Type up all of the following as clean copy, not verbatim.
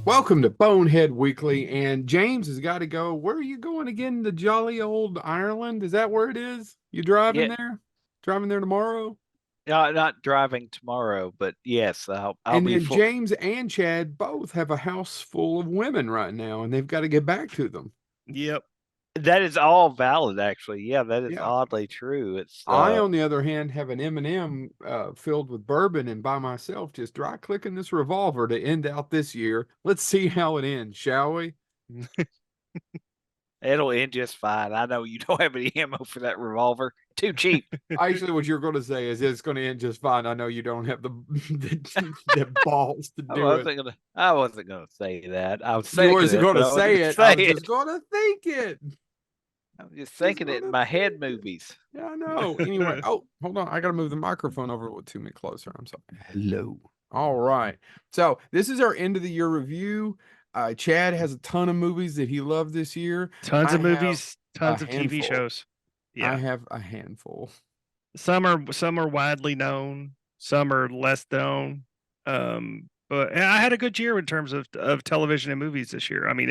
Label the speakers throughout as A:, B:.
A: Welcome to Bonehead Weekly, and James has got to go. Where are you going again? The jolly old Ireland? Is that where it is? You driving
B: Yeah,
A: there? Driving there tomorrow?
B: not driving tomorrow, but yes, I'll
A: And
B: be
A: then
B: full.
A: James and Chad both have a house full of women right now, and they've got to get back to them.
C: Yep.
B: That is all valid, actually. Yeah, that is
A: Yeah.
B: oddly true. It's
A: I, on the other hand, have an M&M filled with bourbon, and by myself, just dry clicking this revolver to end out this year. Let's see how it ends, shall we?
B: It'll end just fine. I know you don't have any ammo for that revolver. Too cheap.
A: Actually, what you're going to say is it's going to end just fine. I know you don't have the the balls to
B: I
A: do it.
B: wasn't gonna. I wasn't gonna say that. I was
A: You
B: thinking
A: wasn't
B: it,
A: going
B: but
A: to
B: I wasn't
A: say
B: gonna
A: it. I
B: say
A: was just
B: it.
A: going to think it.
B: I was just
A: Just
B: thinking it
A: going
B: in
A: to
B: my
A: think
B: head
A: it.
B: movies.
A: Yeah, I know. Anyway, oh, hold on. I got to move the microphone over to me closer. I'm sorry. Hello. All right. So this is our end of the year review. Chad has a ton of movies that he loved this year.
C: Tons
A: I
C: of
A: have
C: movies,
A: a
C: tons of TV
A: handful.
C: shows.
A: I
C: Yeah.
A: have a handful.
C: Some are widely known, some are less known. But I had a good year in terms of television and movies this year. I mean,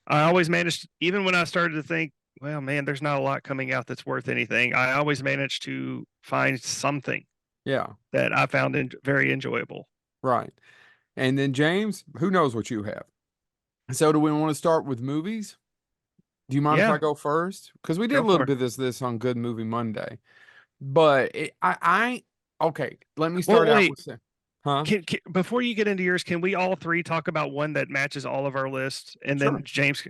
C: I always managed, even when I started to think, well, man, there's not a lot coming out that's worth anything. I always managed to find something
A: Yeah,
C: that I found very enjoyable.
A: right. And then James, who knows what you have? So do we want to start with movies? Do you mind if I
C: Yeah,
A: go first? Because we did a
C: go
A: little
C: for it.
A: bit of this on Good Movie Monday. But okay, let me
C: Well,
A: start out
C: wait,
A: with huh?
C: before you get into yours, can we all three talk about one that matches all of our lists? And then
A: Sure.
C: James,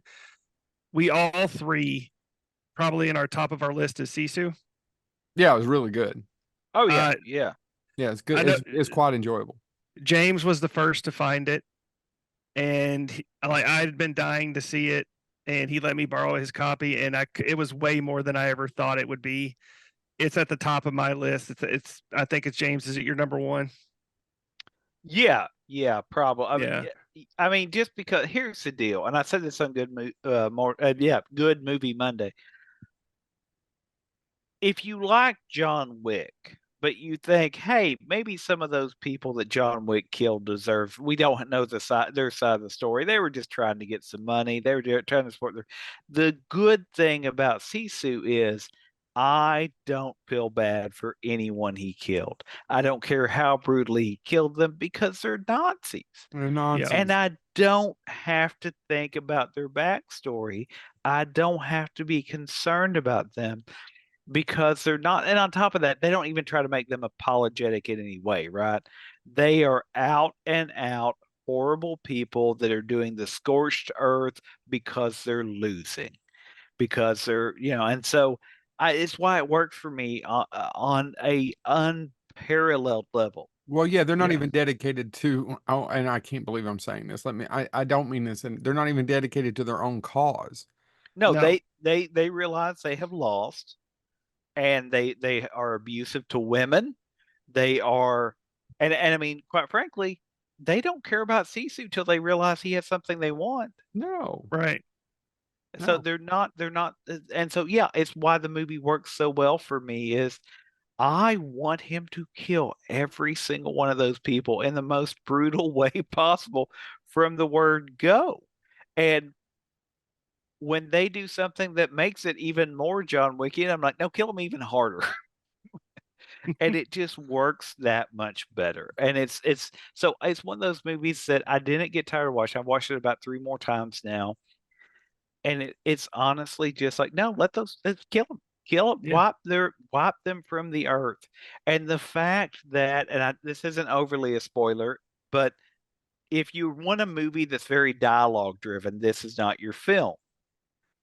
C: we all three probably in our top of our list is Sisu.
A: Yeah, it was really good.
B: Oh yeah,
C: Uh,
B: yeah.
A: Yeah, it's good.
C: I know
A: It's quite enjoyable.
C: James was the first to find it, and like I had been dying to see it, and he let me borrow his copy, and it was way more than I ever thought it would be. It's at the top of my list. It's I think it's James. Is it your number one?
B: Yeah, yeah, probably.
C: Yeah,
B: I mean, just because here's the deal, and I said this on Good Movie Monday. If you like John Wick, but you think, hey, maybe some of those people that John Wick killed deserve, we don't know their side of the story. They were just trying to get some money. They were trying to support their. The good thing about Sisu is I don't feel bad for anyone he killed. I don't care how brutally he killed them because they're Nazis.
A: They're
C: yeah,
B: And
A: Nazis.
B: I don't have to think about their backstory. I don't have to be concerned about them because they're not. And on top of that, they don't even try to make them apologetic in any way, right? They are out and out horrible people that are doing the scorched earth because they're losing, because and so it's why it worked for me on a unparalleled level.
A: Well, yeah, they're not
C: yeah,
A: even dedicated to, oh, and I can't believe I'm saying this. I don't mean this, and they're not even dedicated to their own cause.
B: No,
C: no,
B: they realize they have lost, and they are abusive to women. They are, and I mean, quite frankly, they don't care about Sisu till they realize he has something they want.
A: No,
C: right.
B: So
A: no.
B: they're not, and so yeah, it's why the movie works so well for me. Is I want him to kill every single one of those people in the most brutal way possible from the word go. And when they do something that makes it even more John Wickian, I'm like, no, kill him even harder. And it just works that much better. And it's one of those movies that I didn't get tired of watching. I've watched it about three more times now, and it's honestly just like, no, let's kill them,
C: Yeah,
B: wipe them from the earth. And the fact that, this isn't overly a spoiler, but if you want a movie that's very dialogue driven, this is not your film,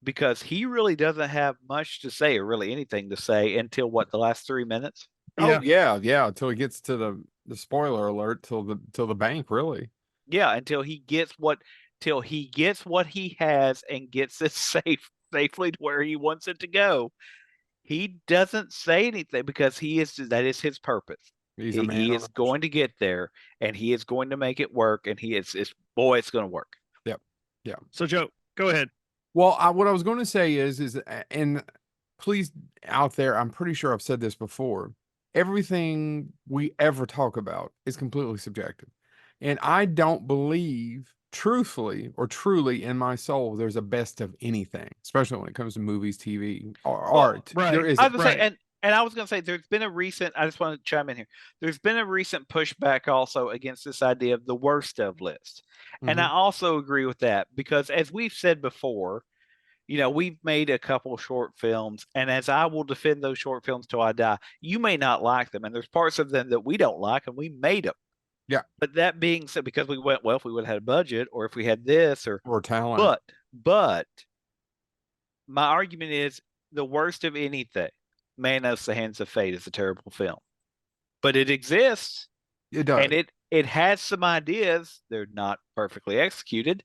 B: because he really doesn't have much to say, or really anything to say, until what, the last 3 minutes.
A: Oh
C: yeah.
A: yeah, yeah. Until it gets to the spoiler alert, till the bank, really.
B: Yeah, until he gets what he has and gets it safely to where he wants it to go. He doesn't say anything because that is his purpose.
A: He's a man
B: He
A: on
B: is
A: a mission.
B: going to get there, and he is going to make it work, and it's boy, it's going to work.
A: Yep. Yeah.
C: So Joe, go ahead.
A: Well, what I was going to say and please out there, I'm pretty sure I've said this before. Everything we ever talk about is completely subjective. And I don't believe, truthfully or truly in my soul, there's a best of anything, especially when it comes to movies, TV, or
B: Well,
A: art.
C: right.
A: There
B: I was
A: isn't.
B: gonna say, and I was gonna say, there's been a recent. I just want to chime in here. There's been a recent pushback also against this idea of the worst of list, and I
A: Mhm.
B: also agree with that because, as we've said before, we've made a couple short films, and as I will defend those short films till I die, you may not like them, and there's parts of them that we don't like, and we made them.
A: Yeah.
B: But that being said, because we went, well, if we would have had a budget, or if we had this,
A: Or talent.
B: but my argument is the worst of anything. Manos: The Hands of Fate is a terrible film, but it exists,
A: It does.
B: and it has some ideas. They're not perfectly executed.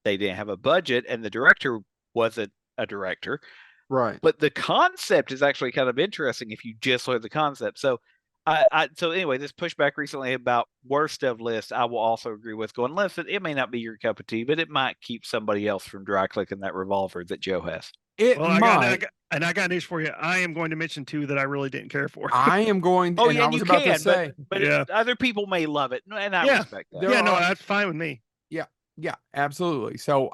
B: They didn't have a budget, and the director wasn't a director.
A: Right.
B: But the concept is actually kind of interesting if you just look at the concept. So so anyway, this pushback recently about worst of list, I will also agree with. Going, listen, it may not be your cup of tea, but it might keep somebody else from dry clicking that revolver that Joe has.
A: It
C: Well,
A: might.
C: I got news for you. I am going to mention two that I really didn't care for.
A: I am going.
B: Oh,
A: and
B: yeah,
A: I
B: and
A: was
B: you
A: about to
B: can,
A: say,
B: but
C: Yeah.
B: other people may love it, and I
C: Yeah.
B: respect that.
A: There
C: Yeah, no,
A: are-
C: that's fine with me.
A: yeah, absolutely. So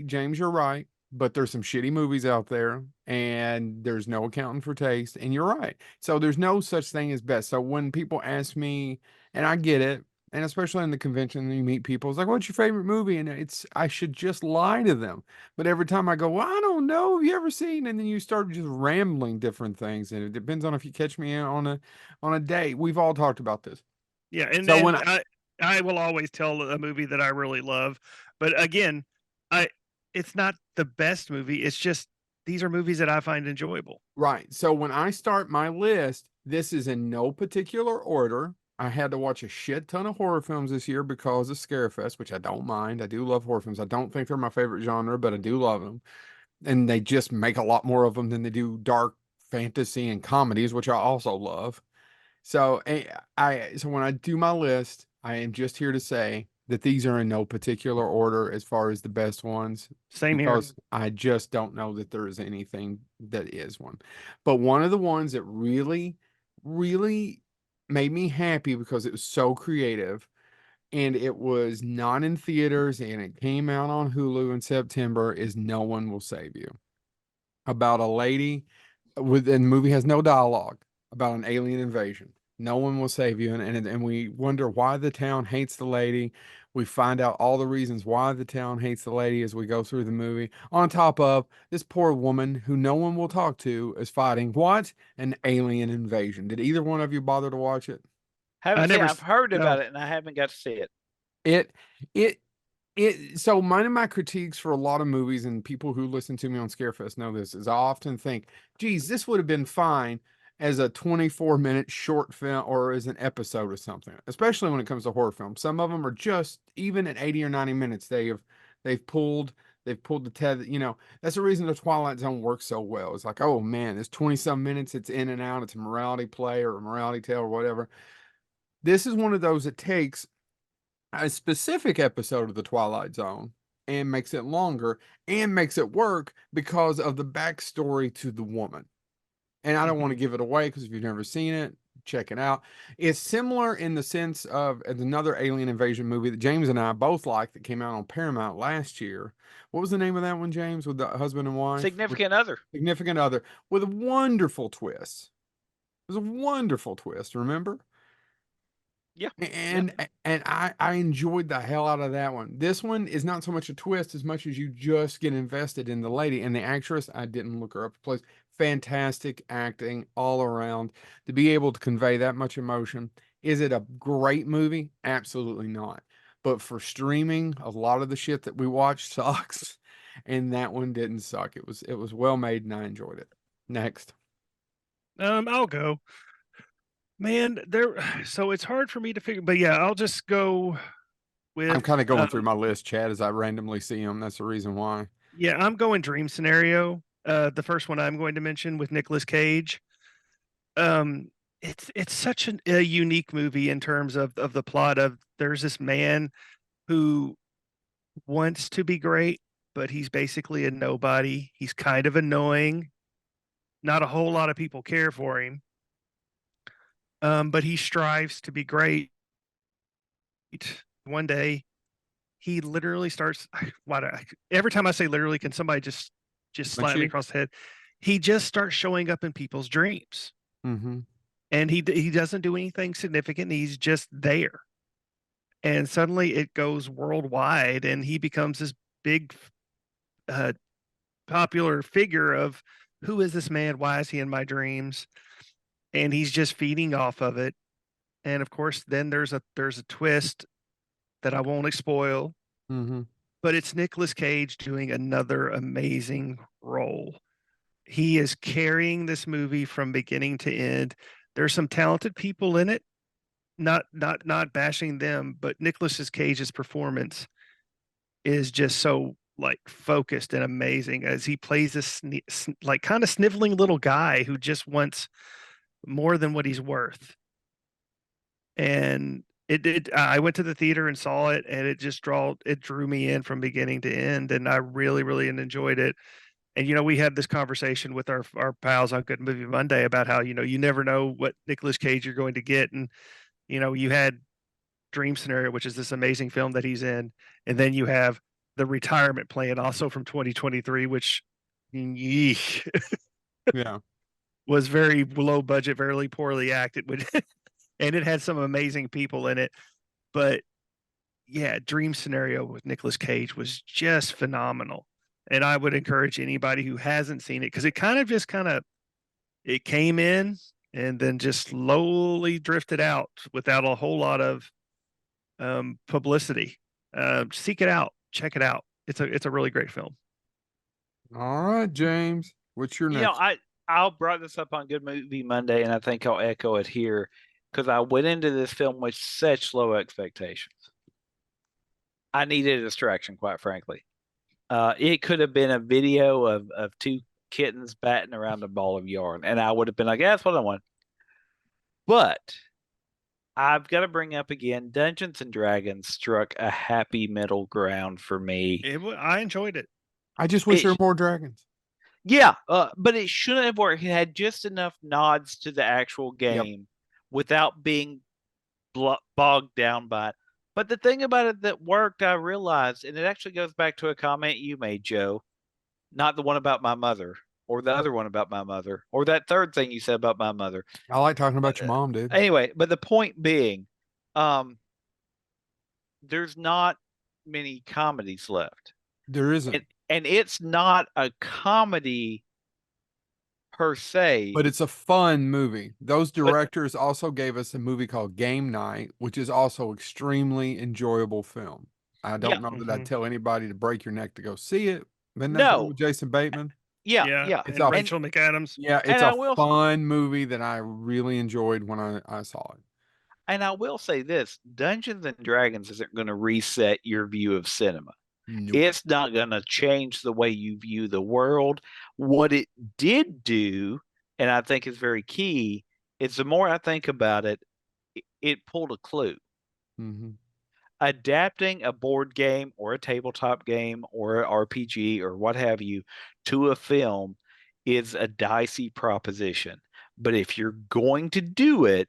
A: James, you're right, but there's some shitty movies out there, and there's no accounting for taste, and you're right. So there's no such thing as best. So when people ask me, and I get it, and especially in the convention, you meet people, it's like, "What's your favorite movie?" And I should just lie to them, but every time I go, "Well, I don't know. Have you ever seen?" And then you start just rambling different things, and it depends on if you catch me on a date. We've all talked about this.
C: Yeah, and
A: So
C: then
A: when
C: I will always tell a movie that I really love, but again, I it's not the best movie. It's just these are movies that I find enjoyable.
A: Right. So when I start my list, this is in no particular order. I had to watch a shit ton of horror films this year because of Scarefest, which I don't mind. I do love horror films. I don't think they're my favorite genre, but I do love them. And they just make a lot more of them than they do dark fantasy and comedies, which I also love. So so when I do my list, I am just here to say that these are in no particular order as far as the best ones,
C: Same here.
A: because I just don't know that there is anything that is one. But one of the ones that really, really made me happy because it was so creative, and it was not in theaters and it came out on Hulu in September, is No One Will Save You. About a lady and the movie has no dialogue, about an alien invasion. No one will save you, and we wonder why the town hates the lady. We find out all the reasons why the town hates the lady as we go through the movie. On top of this poor woman who no one will talk to is fighting what? An alien invasion. Did either one of you bother to watch it?
B: Haven't seen. I've heard
C: no.
B: about it, and I haven't got to see it.
A: So mine of my critiques for a lot of movies, and people who listen to me on Scarefest know this, is I often think, geez, this would have been fine as a 24-minute short film or as an episode or something, especially when it comes to horror films. Some of them are just, even at 80 or 90 minutes, they've pulled the tether, that's the reason the Twilight Zone works so well. It's like, oh man, it's 20-some minutes, it's in and out, it's a morality play or a morality tale or whatever. This is one of those that takes a specific episode of the Twilight Zone and makes it longer and makes it work because of the backstory to the woman. And I don't want to give it away because if you've never seen it, check it out. It's similar in the sense of another alien invasion movie that James and I both like that came out on Paramount last year. What was the name of that one, James, with the husband and wife?
B: Significant Other.
A: Significant Other, with a wonderful twist. It was a wonderful twist, remember?
B: Yeah.
A: And I enjoyed the hell out of that one. This one is not so much a twist as much as you just get invested in the lady and the actress. I didn't look her up. Plays fantastic acting all around to be able to convey that much emotion. Is it a great movie? Absolutely not. But for streaming, a lot of the shit that we watch sucks, and that one didn't suck. It was well made and I enjoyed it. Next.
C: I'll go. Man, so it's hard for me to figure, but yeah, I'll just go with
A: I'm kind of going through my list, Chad, as I randomly see them. That's the reason why.
C: Yeah, I'm going Dream Scenario. The first one I'm going to mention with Nicolas Cage. It's such a unique movie in terms of the plot of there's this man who wants to be great, but he's basically a nobody. He's kind of annoying. Not a whole lot of people care for him. But he strives to be great, one day he literally starts. Every time I say literally, can somebody just slap me across the head? He just starts showing up in people's dreams, and he doesn't do anything significant. He's just there, and suddenly it goes worldwide, and he becomes this big, popular figure of who is this man? Why is he in my dreams? And he's just feeding off of it. And of course, then there's a twist that I won't spoil. But it's Nicolas Cage doing another amazing role. He is carrying this movie from beginning to end. There's some talented people in it, not bashing them, but Nicolas Cage's performance is just so like focused and amazing as he plays this like kind of sniveling little guy who just wants more than what he's worth. And I went to the theater and saw it, and it drew me in from beginning to end, and I really, really enjoyed it. And we had this conversation with our pals on Good Movie Monday about how you never know what Nicolas Cage you're going to get, and you had Dream Scenario, which is this amazing film that he's in, and then you have The Retirement Plan, also from 2023, which was very low budget, very poorly acted, and it had some amazing people in it. But yeah, Dream Scenario with Nicolas Cage was just phenomenal. And I would encourage anybody who hasn't seen it, because it it came in and then just slowly drifted out without a whole lot of publicity. Seek it out, check it out. It's a really great film.
A: All right, James, what's your next?
B: I'll brought this up on Good Movie Monday, and I think I'll echo it here, because I went into this film with such low expectations. I needed a distraction, quite frankly. It could have been a video of two kittens batting around a ball of yarn, and I would have been like, yeah, that's what I want. But I've got to bring up again, Dungeons and Dragons struck a happy middle ground for me.
C: I enjoyed it.
A: I just wish there were more dragons.
B: Yeah, but it shouldn't have worked. It had just enough nods to the actual game without being bogged down by it. But the thing about it that worked, I realized, and it actually goes back to a comment you made, Joe, not the one about my mother, or the other one about my mother, or that third thing you said about my mother.
A: I like talking about your mom, dude.
B: Anyway, but the point being, there's not many comedies left.
A: There isn't.
B: And it's not a comedy per se,
A: but it's a fun movie. Those directors also gave us a movie called Game Night, which is also extremely enjoyable film. I don't know that I'd tell anybody to break your neck to go see it. But no, with Jason Bateman.
B: Yeah.
C: It's and Rachel McAdams.
A: Yeah, it's a fun movie that I really enjoyed when I saw it.
B: And I will say this, Dungeons and Dragons isn't going to reset your view of cinema. Nope. It's not going to change the way you view the world. What it did do, and I think is very key, is the more I think about it, it pulled a clue. Adapting a board game or a tabletop game or an RPG or what have you to a film is a dicey proposition. But if you're going to do it,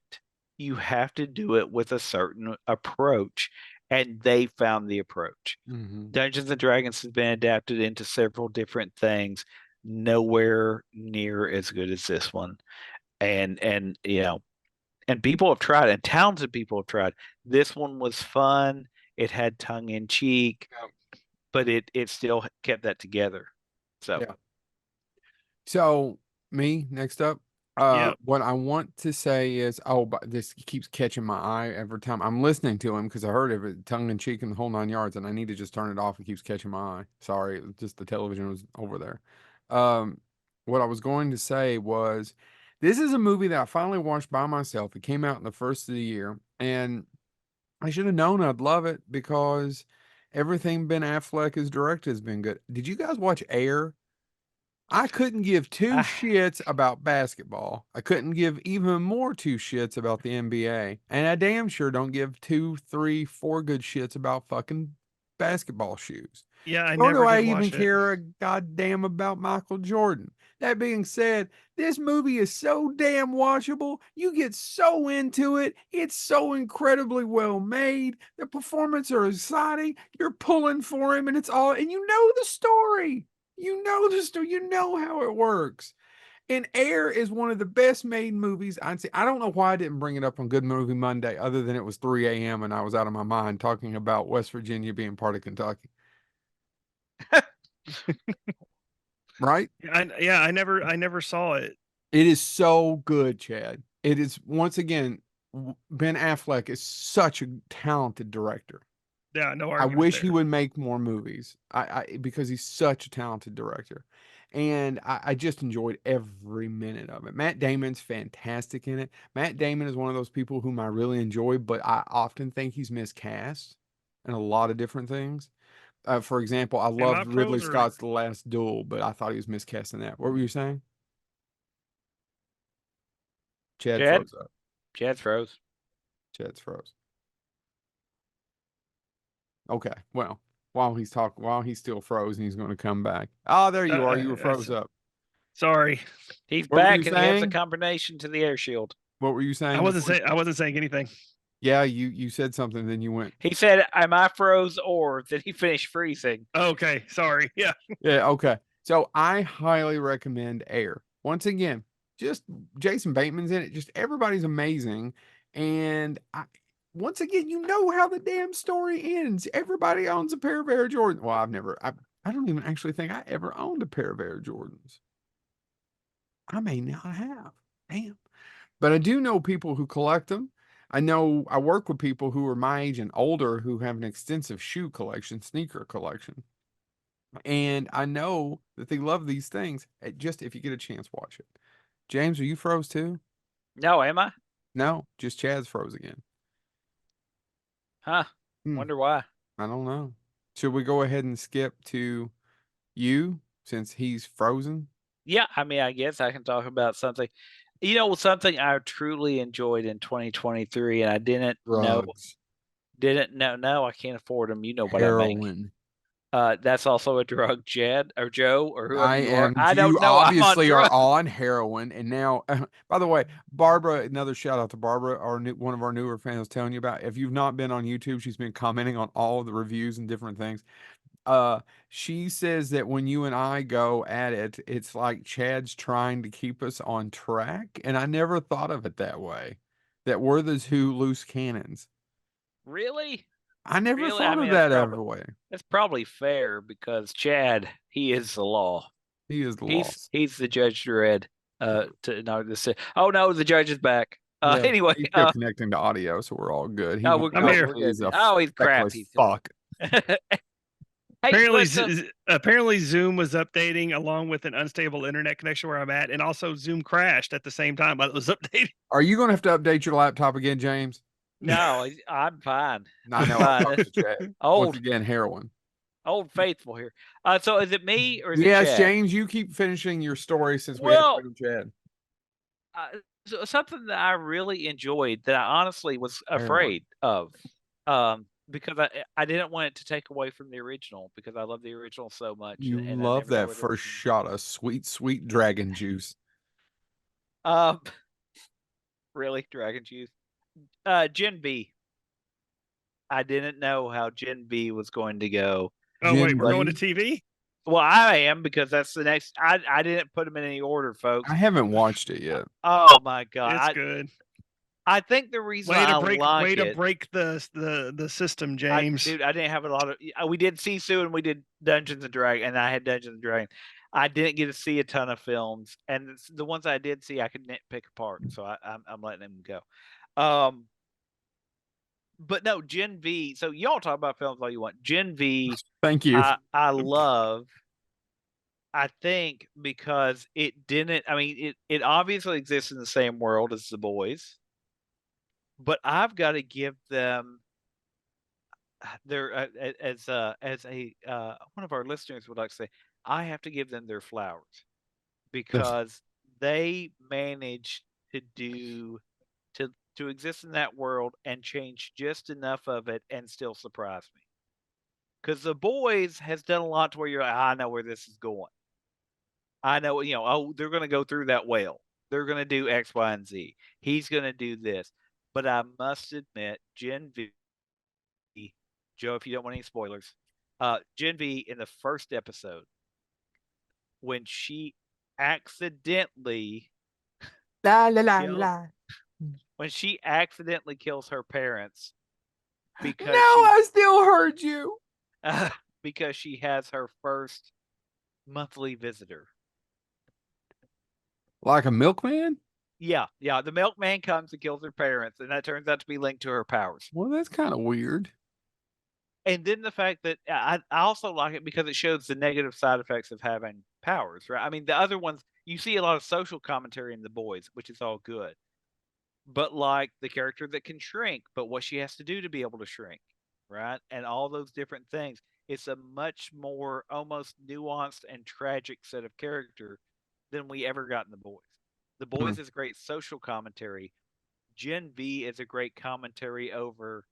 B: you have to do it with a certain approach. And they found the approach. Dungeons and Dragons has been adapted into several different things, nowhere near as good as this one. And people have tried, and talented people have tried. This one was fun. It had tongue in cheek, but it still kept that together.
A: So me next up. What I want to say is, but this keeps catching my eye every time I'm listening to him, because I heard of it, tongue in cheek and the whole 9 yards, and I need to just turn it off. It keeps catching my eye. Sorry, just the television was over there. What I was going to say was, this is a movie that I finally watched by myself. It came out in the first of the year, and I should have known I'd love it because everything Ben Affleck has directed has been good. Did you guys watch Air? I couldn't give two shits about basketball. I couldn't give even more two shits about the NBA. And I damn sure don't give 2, 3, 4 good shits about fucking basketball shoes.
C: Yeah,
A: Nor do I even care a goddamn about Michael Jordan. That being said, this movie is so damn watchable. You get so into it. It's so incredibly well made. The performances are exciting. You're pulling for him, and and you know the story. You know the story. You know how it works. And Air is one of the best made movies I'd say. I don't know why I didn't bring it up on Good Movie Monday, other than it was 3 a.m. and I was out of my mind talking about West Virginia being part of Kentucky. Right?
C: I never saw it.
A: It is so good, Chad. It is, once again, Ben Affleck is such a talented director.
C: Yeah, no
A: I
C: argument
A: wish he
C: there.
A: would make more movies. Because he's such a talented director. And I just enjoyed every minute of it. Matt Damon's fantastic in it. Matt Damon is one of those people whom I really enjoy, but I often think he's miscast in a lot of different things. For example, I
C: Am I
A: loved Ridley
C: froze or
A: Scott's The Last Duel, but I thought he was miscast in that. What were you saying? Chad
B: Chad?
A: froze up.
B: Chad froze.
A: Chad's froze. Okay, well, while he's still frozen, he's going to come back. Oh, there you are. You were froze up.
C: sorry.
B: He's
A: What were
B: back
A: you
B: and he has a
A: saying?
B: combination to the air shield.
A: What were you saying?
C: I wasn't saying anything.
A: Yeah, you said something, then you went.
B: He said, "Am I froze or did he finish freezing?"
C: Okay, sorry. Yeah.
A: Yeah, okay. So I highly recommend Air. Once again, just Jason Bateman's in it. Just everybody's amazing. And once again, you know how the damn story ends. Everybody owns a pair of Air Jordans. Well, I don't even actually think I ever owned a pair of Air Jordans. I may not have. Damn. But I do know people who collect them. I know I work with people who are my age and older who have an extensive shoe collection, sneaker collection. And I know that they love these things. Just if you get a chance, watch it. James, are you froze too?
B: No, am I?
A: No, just Chad's froze again.
B: Huh. Wonder why.
A: I don't know. Should we go ahead and skip to you since he's frozen?
B: Yeah, I mean, I guess I can talk about something. You know, something I truly enjoyed in 2023, and I didn't know. No, I can't afford them. You know what I make.
A: Heroin.
B: That's also a drug, Chad or Joe or whoever you are.
A: I
B: don't
A: you
B: know.
A: obviously
B: I'm on
A: are
B: drugs.
A: on heroin, and now, by the way, Barbara. Another shout out to Barbara, one of our newer fans, telling you about. If you've not been on YouTube, she's been commenting on all of the reviews and different things. She says that when you and I go at it, it's like Chad's trying to keep us on track, and I never thought of it that way. That we're the two loose cannons.
B: Really?
A: I never
B: Really?
A: thought
B: I mean,
A: of that ever way.
B: that's probably fair because Chad, he is the law.
A: He is the law.
B: He's the Judge Dredd. Oh no, the judge is back.
A: Yeah,
B: Anyway,
A: he's still connecting to audio, so we're all good.
B: we're good.
A: He's a
B: he's crap.
A: feckless fuck.
B: Hey,
C: Apparently Zoom was updating along with an unstable internet connection where I'm at, and also Zoom crashed at the same time while it was updating.
A: Are you going to have to update your laptop again, James?
B: no, I'm fine.
A: I know. I'm talking to Chad. Once again, heroin.
B: Old faithful here. So is it me or is it
A: Yes,
B: Chad?
A: James, you keep finishing your story since we have to Chad.
B: So something that I really enjoyed that I honestly was afraid of, because I didn't want it to take away from the original because I love the original so much.
A: You
B: and
A: love that first shot of sweet, sweet dragon juice.
B: Really, dragon juice. Gen B. I didn't know how Gen B was going to go.
C: Oh wait, we're going to TV?
B: Well, I am because that's the next. I didn't put them in any order, folks.
A: I haven't watched it yet.
B: Oh my god,
C: it's good.
B: I think the reason
C: way to break the system, James.
B: Dude, I didn't have a lot of. We did Sisu and we did Dungeons and Dragons, and I had Dungeons and Dragons. I didn't get to see a ton of films, and the ones I did see, I could pick apart. So I'm letting them go. But no, Gen V. So y'all talk about films all you want. Gen V.
A: Thank you.
B: I love. I think because it didn't. I mean, it obviously exists in the same world as The Boys, but I've got to give them their as a one of our listeners would like to say, I have to give them their flowers because they managed to do to exist in that world and change just enough of it and still surprise me. Because The Boys has done a lot to where you're like, I know where this is going. I know, oh, they're going to go through that well. They're going to do X, Y, and Z. He's going to do this. But I must admit, Gen V, Joe, if you don't want any spoilers, Gen V in the first episode, when she accidentally
A: La la la
B: kills,
A: la.
B: when she accidentally kills her parents
A: No,
B: because
A: I still heard you.
B: because she has her first monthly visitor.
A: Like a milkman?
B: Yeah, the milkman comes and kills her parents, and that turns out to be linked to her powers.
A: Well, that's kind of weird.
B: And then the fact that I also like it because it shows the negative side effects of having powers, right? I mean, the other ones, you see a lot of social commentary in The Boys, which is all good. But like the character that can shrink, but what she has to do to be able to shrink, right? And all those different things. It's a much more almost nuanced and tragic set of character than we ever got in The Boys. The Boys is a great social commentary. Gen V is a great commentary over,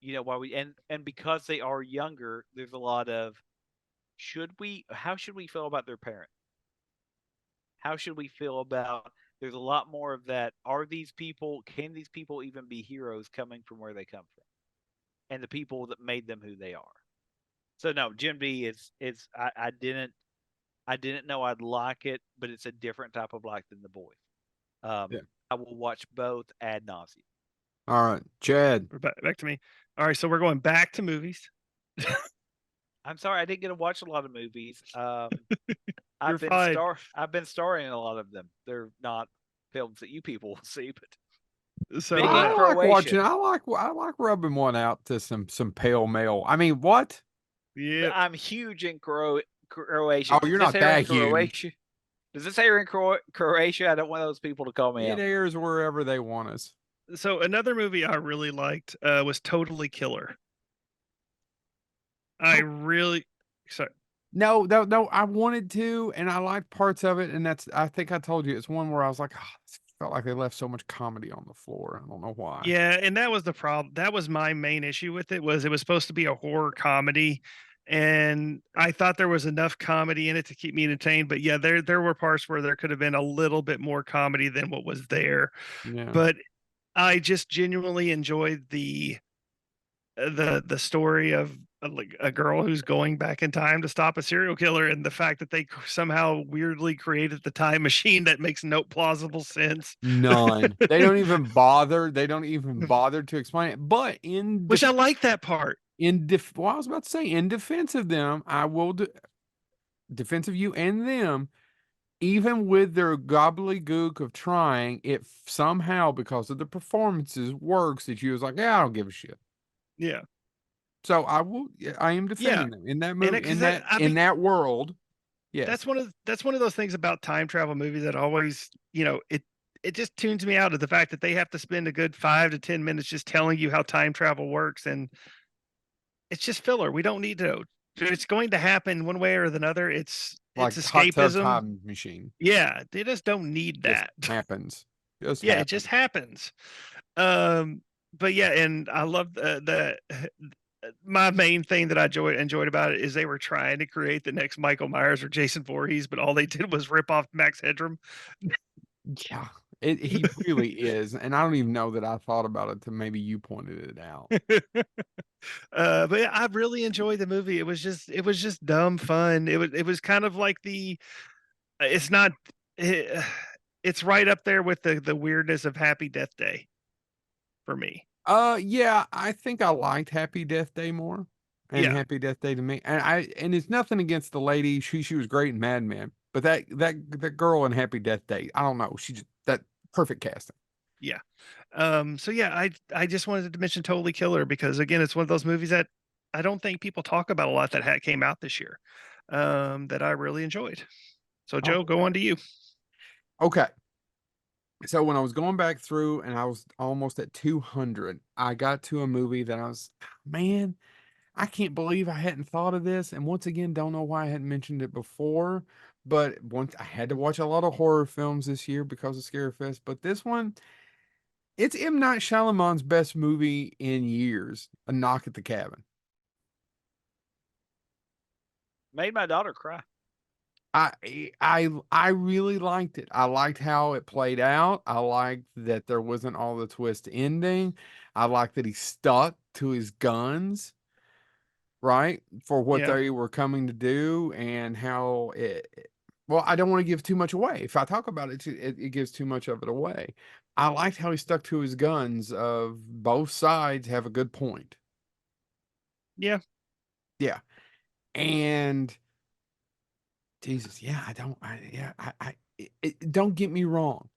B: why we and because they are younger, there's a lot of how should we feel about their parent? How should we feel about there's a lot more of that. Can these people even be heroes coming from where they come from? And the people that made them who they are. So no, Gen V is I didn't know I'd like it, but it's a different type of like than The Boys.
A: Yeah.
B: I will watch both ad nauseum.
A: All right, Chad.
C: We're back to me. All right, so we're going back to movies.
B: I'm sorry, I didn't get to watch a lot of movies.
C: You're fine.
B: I've been starring in a lot of them. They're not films that you people will see, but
C: So
B: Big
A: I
B: in
A: like watching.
B: Croatia.
A: I like rubbing one out to some pale male. I mean, what?
C: yeah,
B: I'm huge in Croatia.
A: Oh,
B: Does
A: you're
B: this
A: not
B: air in
A: that huge.
B: Croatia? Does this air in Croatia? I don't want those people to call me
A: It
B: out.
A: airs wherever they want us.
C: so another movie I really liked was Totally Killer. I really sorry.
A: No, I wanted to, and I liked parts of it, and I think I told you it's one where I was like, oh, this felt like they left so much comedy on the floor. I don't know why.
C: Yeah, and that was the problem. That was my main issue with it was supposed to be a horror comedy, and I thought there was enough comedy in it to keep me entertained. But yeah, there were parts where there could have been a little bit more comedy than what was there.
A: Yeah.
C: But I just genuinely enjoyed the story of like a girl who's going back in time to stop a serial killer, and the fact that they somehow weirdly created the time machine that makes no plausible sense.
A: None. They don't even bother. They don't even bother to explain it. But
C: Which I like that part.
A: well, I was about to say, in defense of them, I will defense of you and them. Even with their gobbledygook of trying, it somehow, because of the performances, works that you was like, yeah, I don't give a shit.
C: Yeah.
A: So I am defending them in that movie, in that world. Yes.
C: That's one of those things about time travel movies that always, it just tunes me out of the fact that they have to spend a good 5 to 10 minutes just telling you how time travel works, and it's just filler. We don't need to. It's going to happen one way or another. It's
A: like
C: escapism.
A: Hot Tub Time Machine.
C: Yeah, they just don't need that.
A: Just happens.
C: It just happens. But yeah, and I love my main thing that I enjoyed about it is they were trying to create the next Michael Myers or Jason Voorhees, but all they did was rip off Max Headroom.
A: Yeah, he really is, and I don't even know that I thought about it till maybe you pointed it out.
C: But yeah, I really enjoyed the movie. It was just dumb fun. It was kind of like it's not it's right up there with the weirdness of Happy Death Day for me.
A: Yeah, I think I liked Happy Death Day more. And Happy Death Day to me. And it's nothing against the lady. She was great in Mad Men. But that girl in Happy Death Day, I don't know. That perfect casting.
C: Yeah. So yeah, I just wanted to mention Totally Killer because again, it's one of those movies that I don't think people talk about a lot that came out this year. That I really enjoyed. So Joe, go on to you.
A: Okay. So when I was going back through and I was almost at 200, I got to a movie that I was, man, I can't believe I hadn't thought of this. And once again, don't know why I hadn't mentioned it before. But once I had to watch a lot of horror films this year because of Scarefest. But this one, it's M. Night Shyamalan's best movie in years, A Knock at the Cabin.
B: Made my daughter cry.
A: I really liked it. I liked how it played out. I liked that there wasn't all the twist ending. I liked that he stuck to his guns, right, for what
C: Yeah.
A: they were coming to do, and how well, I don't want to give too much away. If I talk about it, it gives too much of it away. I liked how he stuck to his guns of both sides have a good point.
C: Yeah.
A: Yeah. And Jesus, yeah, don't get me wrong.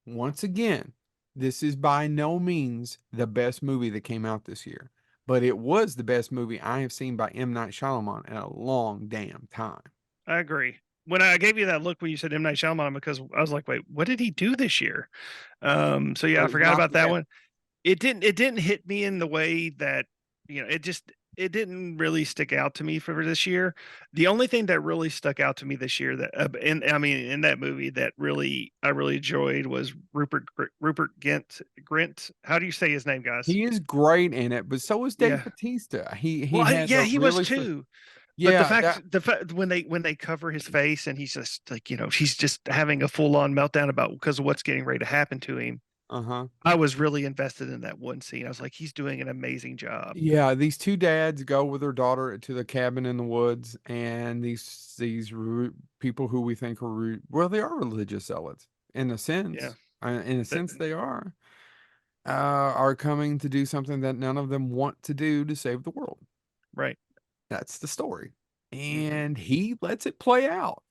A: Once again, this is by no means the best movie that came out this year, but it was the best movie I have seen by M. Night Shyamalan in a long damn time.
C: I agree. When I gave you that look when you said M. Night Shyamalan, because I was like, wait, what did he do this year? So yeah, I
A: But
C: forgot
A: not
C: about
A: the
C: that
A: best.
C: one. It didn't hit me in the way that, it didn't really stick out to me for this year. The only thing that really stuck out to me this year that, in that movie that I really enjoyed was Rupert Grint. How do you say his name, guys?
A: He is great in it, but so is Dave
C: Yeah.
A: Batista. He
C: Well,
A: has
C: yeah,
A: a
C: he was
A: really
C: too. But
A: yeah, that
C: the fact when they cover his face and he's just like, he's just having a full on meltdown about because of what's getting ready to happen to him.
A: uh-huh.
C: I was really invested in that one scene. I was like, he's doing an amazing job.
A: Yeah, these two dads go with their daughter to the cabin in the woods, and people who we think are well, they are religious zealots in a
C: Yeah.
A: sense. In a
C: That-
A: sense, they are coming to do something that none of them want to do to save the world.
C: right.
A: That's the story,
C: Mhm.
A: and he lets it play out.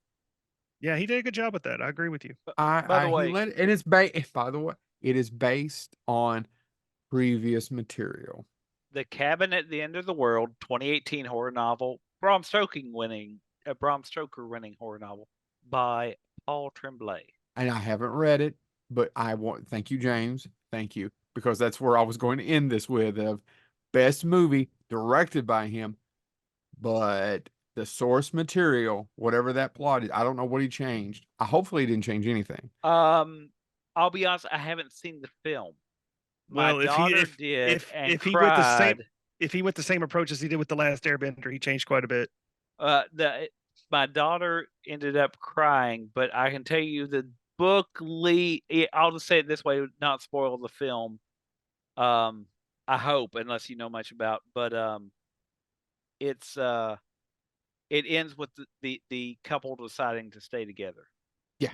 C: Yeah, he did a good job with that. I agree with you.
B: By the
A: He
B: way,
A: let, and it's based. By the way, it is based on previous material.
B: The Cabin at the End of the World, 2018 horror novel, Bram Stoker winning horror novel by Paul Tremblay.
A: And I haven't read it, but thank you, James. Thank you. Because that's where I was going to end this with of best movie directed by him. But the source material, whatever that plot is, I don't know what he changed. Hopefully he didn't change anything.
B: I'll be honest, I haven't seen the film. My
C: Well,
B: daughter did and
C: if he went
B: cried.
C: the same approach as he did with the last Airbender, he changed quite a bit.
B: My daughter ended up crying, but I can tell you the book I'll just say it this way, not spoil the film. I hope, unless you know much about, but it's it ends with the couple deciding to stay together.
A: Yeah.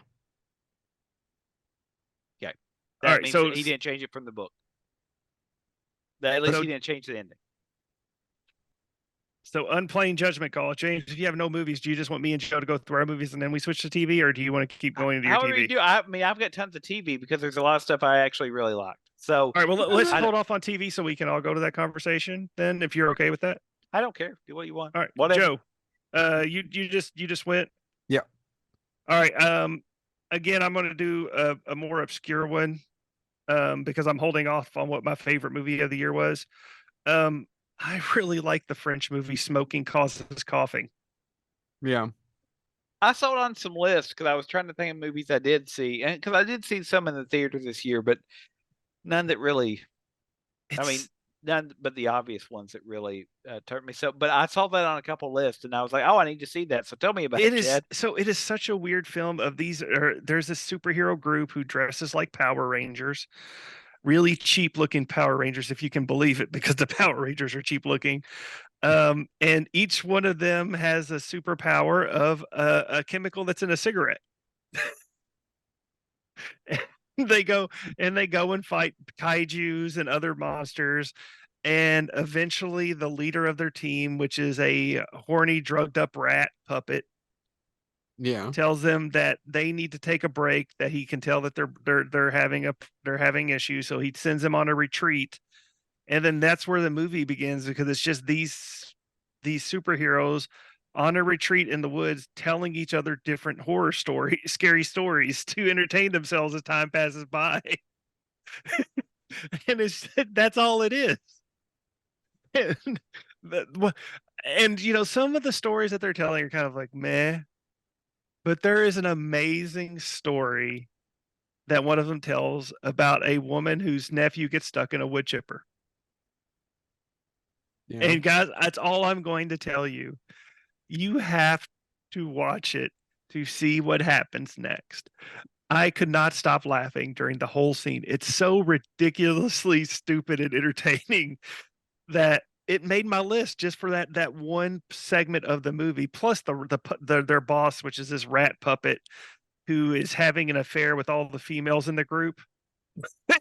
B: Okay.
C: All
B: That
C: right,
B: means
C: so
B: he didn't change it from the book. At least he didn't change the ending.
C: So unplaying judgment call, James. If you have no movies, do you just want me and Joe to go through our movies and then we switch to TV, or do you want to keep going into your
B: However
C: TV?
B: you do. I mean, I've got tons of TV because there's a lot of stuff I actually really liked. So
C: All right, well, let's
B: I
C: hold off on TV so we can all go to that conversation. Then, if you're okay with that.
B: I don't care. Do what you want.
C: All right,
B: Whatever.
C: Joe. You just went.
A: Yeah.
C: All right. Again, I'm going to do a more obscure one, because I'm holding off on what my favorite movie of the year was. I really like the French movie Smoking Causes Coughing.
A: Yeah.
B: I saw it on some lists because I was trying to think of movies I did see, and because I did see some in the theater this year, but none that really. I mean, none but the obvious ones that really turned me. So, but I saw that on a couple lists, and I was like, "Oh, I need to see that." So, tell me about it, Chad.
C: It is such a weird film of there's this superhero group who dresses like Power Rangers, really cheap looking Power Rangers, if you can believe it, because the Power Rangers are cheap looking. And each one of them has a superpower of a chemical that's in a cigarette. they go and fight kaijus and other monsters, and eventually the leader of their team, which is a horny drugged up rat puppet, tells them that they need to take a break, that he can tell that they're having issues, so he sends them on a retreat. And then that's where the movie begins, because it's just these superheroes on a retreat in the woods telling each other different horror stories, scary stories to entertain themselves as time passes by. And that's all it is. And some of the stories that they're telling are kind of like meh, but there is an amazing story that one of them tells about a woman whose nephew gets stuck in a wood chipper.
A: Yeah.
C: And guys, that's all I'm going to tell you. You have to watch it to see what happens next. I could not stop laughing during the whole scene. It's so ridiculously stupid and entertaining that it made my list just for that one segment of the movie. Plus their boss, which is this rat puppet who is having an affair with all the females in the group.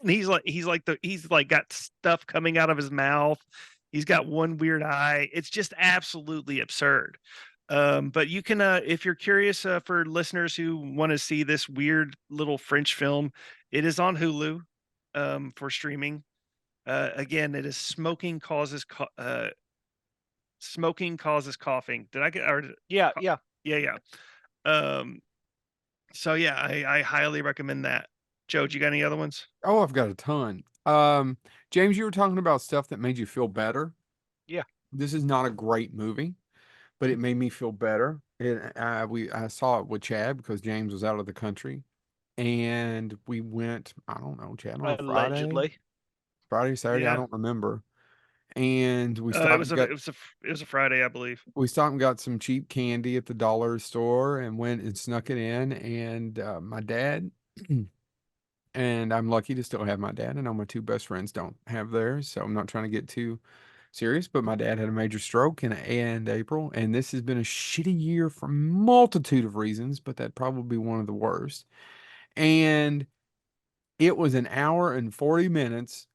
C: And he's like got stuff coming out of his mouth. He's got one weird eye. It's just absolutely absurd. But you can, if you're curious, for listeners who want to see this weird little French film, it is on Hulu, for streaming. Again, it is smoking causes coughing. Did I get? Or
B: Yeah.
C: yeah. So yeah, I highly recommend that. Joe, do you got any other ones?
A: Oh, I've got a ton. James, you were talking about stuff that made you feel better.
B: Yeah.
A: This is not a great movie, but it made me feel better. I saw it with Chad because James was out of the country, and we went. I don't know, Chad, on a
B: Allegedly.
A: Friday, Saturday. I
C: Yeah.
A: don't remember. And we
C: It
A: stopped.
C: was a Friday, I believe.
A: We stopped and got some cheap candy at the dollar store and went and snuck it in. And my dad, and I'm lucky to still have my dad. I know my two best friends don't have theirs, so I'm not trying to get too serious, but my dad had a major stroke in April, and this has been a shitty year for a multitude of reasons, but that'd probably be one of the worst. And it was an hour and 40 minutes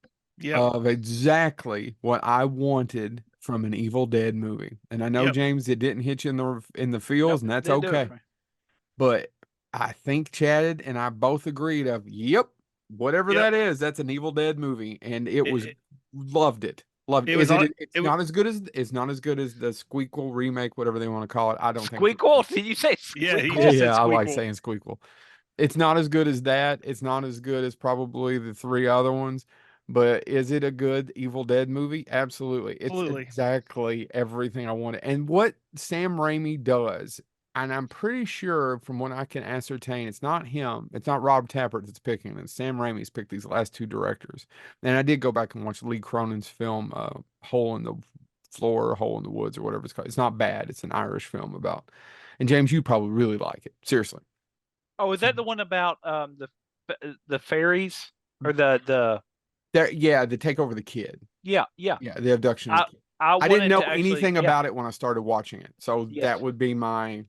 A: of exactly what I wanted from an Evil Dead movie. And I know, James, it didn't hit you in the feels, and that's okay. But I think Chad and I both agreed yep, whatever that is, that's an Evil Dead movie, and loved it. Loved it. It's not as good as the Squeakquel remake, whatever they want to call it. I don't think
B: Squeakquel. Did you say Squeakquel?
A: Yeah, I like saying Squeakquel. It's not as good as that. It's not as good as probably the three other ones. But is it a good Evil Dead movie? Absolutely. It's exactly everything I wanted. And what Sam Raimi does, and I'm pretty sure from what I can ascertain, it's not him. It's not Rob Tappert that's picking it. Sam Raimi's picked these last two directors. And I did go back and watch Lee Cronin's film, Hole in the Floor, Hole in the Woods, or whatever it's called. It's not bad. It's an Irish film about. And James, you probably really like it. Seriously.
B: Oh, is that the one about the fairies or the
A: they take over the kid.
B: Yeah,
A: the abduction of the kid. I didn't know anything about it when I started watching it. So that would be my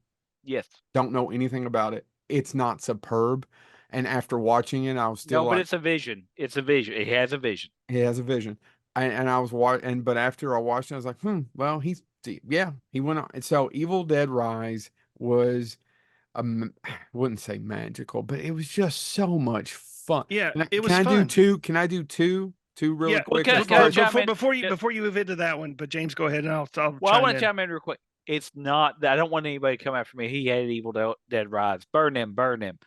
A: don't know anything about it. It's not superb. And after watching it, I was still
B: but it's a vision. It's a vision. It has a vision.
A: It has a vision. And I was watching, but after I watched it, I was like, well, he went on. And so Evil Dead Rise was I wouldn't say magical, but it was just so much fun.
C: Yeah,
A: it was fun. Can I do two really quick?
C: Before you move into that one, but James, go ahead and I'll
B: I want to chime in real quick. It's not that I don't want anybody to come after me. He hated Evil Dead Rise. Burn him.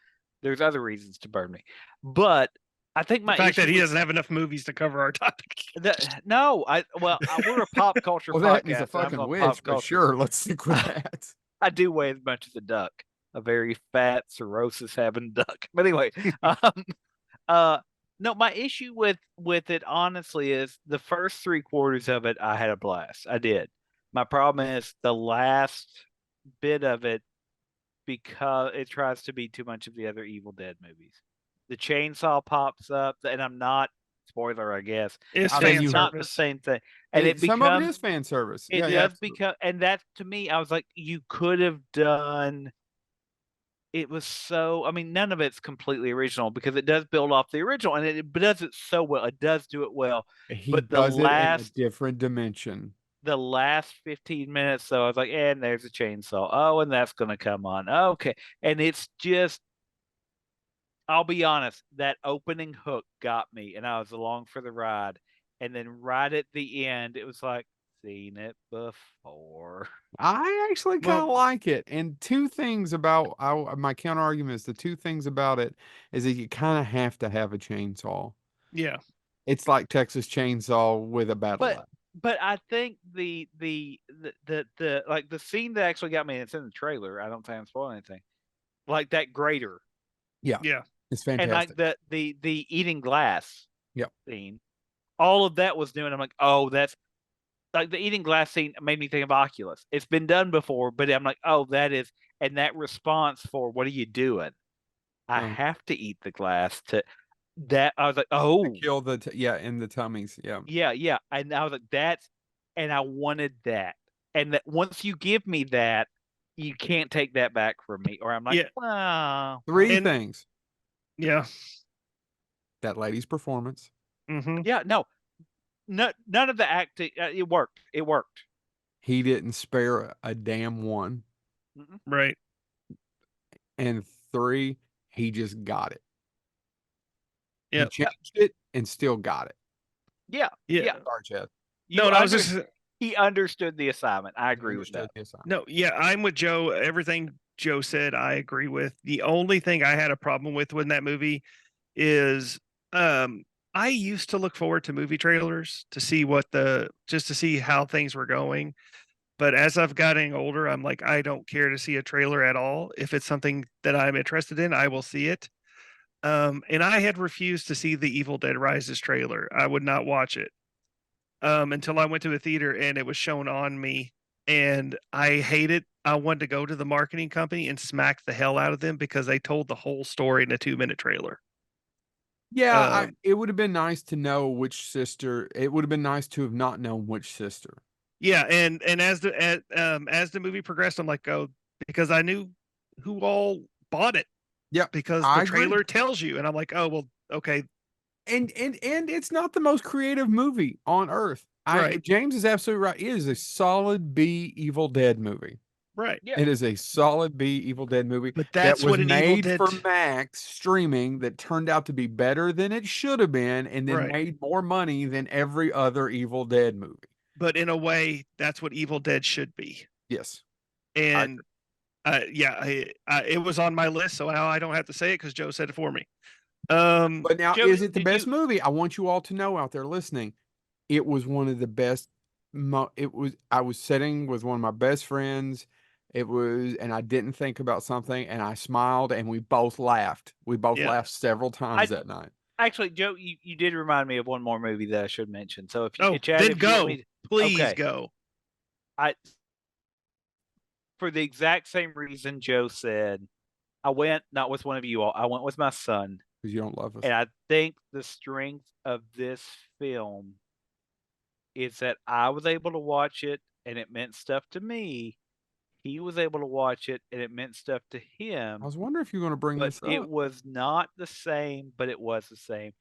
B: There's other reasons to burn me. But I think
C: the fact that he doesn't have enough movies to cover our topic.
B: We're a pop culture podcast.
A: That is a fucking wish, but sure, let's stick with that.
B: I do weigh as much as a duck. A very fat, cirrhosis having duck. But anyway, no, my issue with it honestly is the first 3/4 of it I had a blast. I did. My problem is the last bit of it, because it tries to be too much of the other Evil Dead movies. The chainsaw pops up, and I'm not spoiler, I guess.
C: It's
B: not the same thing. And
A: some of it is fan service.
B: It does become, and that to me, I was like, you could have done. It was so. I mean, none of it's completely original because it does build off the original, and it does it so well. It does do it well.
A: But does it in a different dimension.
B: The last 15 minutes, though, I was like, and there's a chainsaw. Oh, and that's going to come on. Okay. And it's just, I'll be honest, that opening hook got me, and I was along for the ride. And then right at the end, it was like, seen it before.
A: I actually kind of like it. And two things about my counter argument is the two things about it is that you kind of have to have a chainsaw.
C: Yeah.
A: It's like Texas Chainsaw with a battle axe.
B: But I think the like the scene that actually got me, and it's in the trailer. I don't think I'm spoiling anything. Like that grater.
A: Yeah. It's fantastic.
B: And like the eating glass
A: scene.
B: All of that was new, and I'm like, oh, that's like the eating glass scene made me think of Oculus. It's been done before, but I'm like, oh, that is, and that response for "What are you doing?" I
A: Oh.
B: have to eat the glass to that. I was like, "Oh,
A: Kill the in the tummies. Yeah.
B: yeah," and I was like, "That's," and I wanted that, and that once you give me that, you can't take that back from me, or I'm like,
C: Yeah.
B: "Wow."
A: Three
C: And-
A: things.
C: Yeah.
A: That lady's performance.
C: Mm-hmm.
B: Yeah, no, none of the acting. It worked. It worked.
A: He didn't spare a damn one.
B: Mm-mm.
C: Right.
A: And 3, he just got it. He
C: Yep.
A: changed it and still got it.
B: Yeah,
C: Yeah.
B: yeah.
A: Sorry, Chad.
B: You
C: No, I was
B: under-
C: just
B: he understood the assignment. I
A: He
B: agree with that.
A: understood the assignment.
C: no. Yeah, I'm with Joe. Everything Joe said, I agree with. The only thing I had a problem with in that movie is, I used to look forward to movie trailers to see just to see how things were going. But as I've gotten older, I'm like, I don't care to see a trailer at all. If it's something that I'm interested in, I will see it. And I had refused to see the Evil Dead Rises trailer. I would not watch it until I went to a theater and it was shown on me. And I hate it. I wanted to go to the marketing company and smack the hell out of them because they told the whole story in a 2-minute trailer.
A: Yeah, it would have been nice to know which sister. It would have been nice to have not known which sister.
C: Yeah, and as the movie progressed, I'm like, oh, because I knew who all bought it.
A: Yeah,
C: because
A: I
C: the
A: agree.
C: trailer tells you, and I'm like, oh well, okay.
A: And it's not the most creative movie on earth.
C: Right.
A: James is absolutely right. It is a solid B Evil Dead movie.
C: Right.
B: Yeah.
A: It is a solid B Evil Dead movie.
C: But that's
A: that was
C: what an Evil
A: made
C: Dead
A: for Max streaming that turned out to be better than it should have been, and then
C: Right.
A: made more money than every other Evil Dead movie.
C: But in a way, that's what Evil Dead should be.
A: Yes.
C: And yeah, it was on my list, so now I don't have to say it because Joe said it for me.
A: But now,
B: Joe,
A: is it the
B: did
A: best
B: you-
A: movie? I want you all to know out there listening, it was one of the best. I was sitting with one of my best friends. And I didn't think about something, and I smiled, and we both laughed. We both
C: Yeah.
A: laughed several times that night.
B: Actually, Joe, you did remind me of one more movie that I should mention. So if you,
C: Oh,
B: Chad,
C: then
B: if you want
C: go.
B: me to-
C: Please
B: Okay.
C: go.
B: For the exact same reason Joe said, I went not with one of you all. I went with my son,
A: Because you don't love us.
B: and I think the strength of this film is that I was able to watch it, and it meant stuff to me. He was able to watch it, and it meant stuff to him.
A: I was wondering if you were going to bring
B: But
A: this
B: it
A: up.
B: was not the same, but it was the same.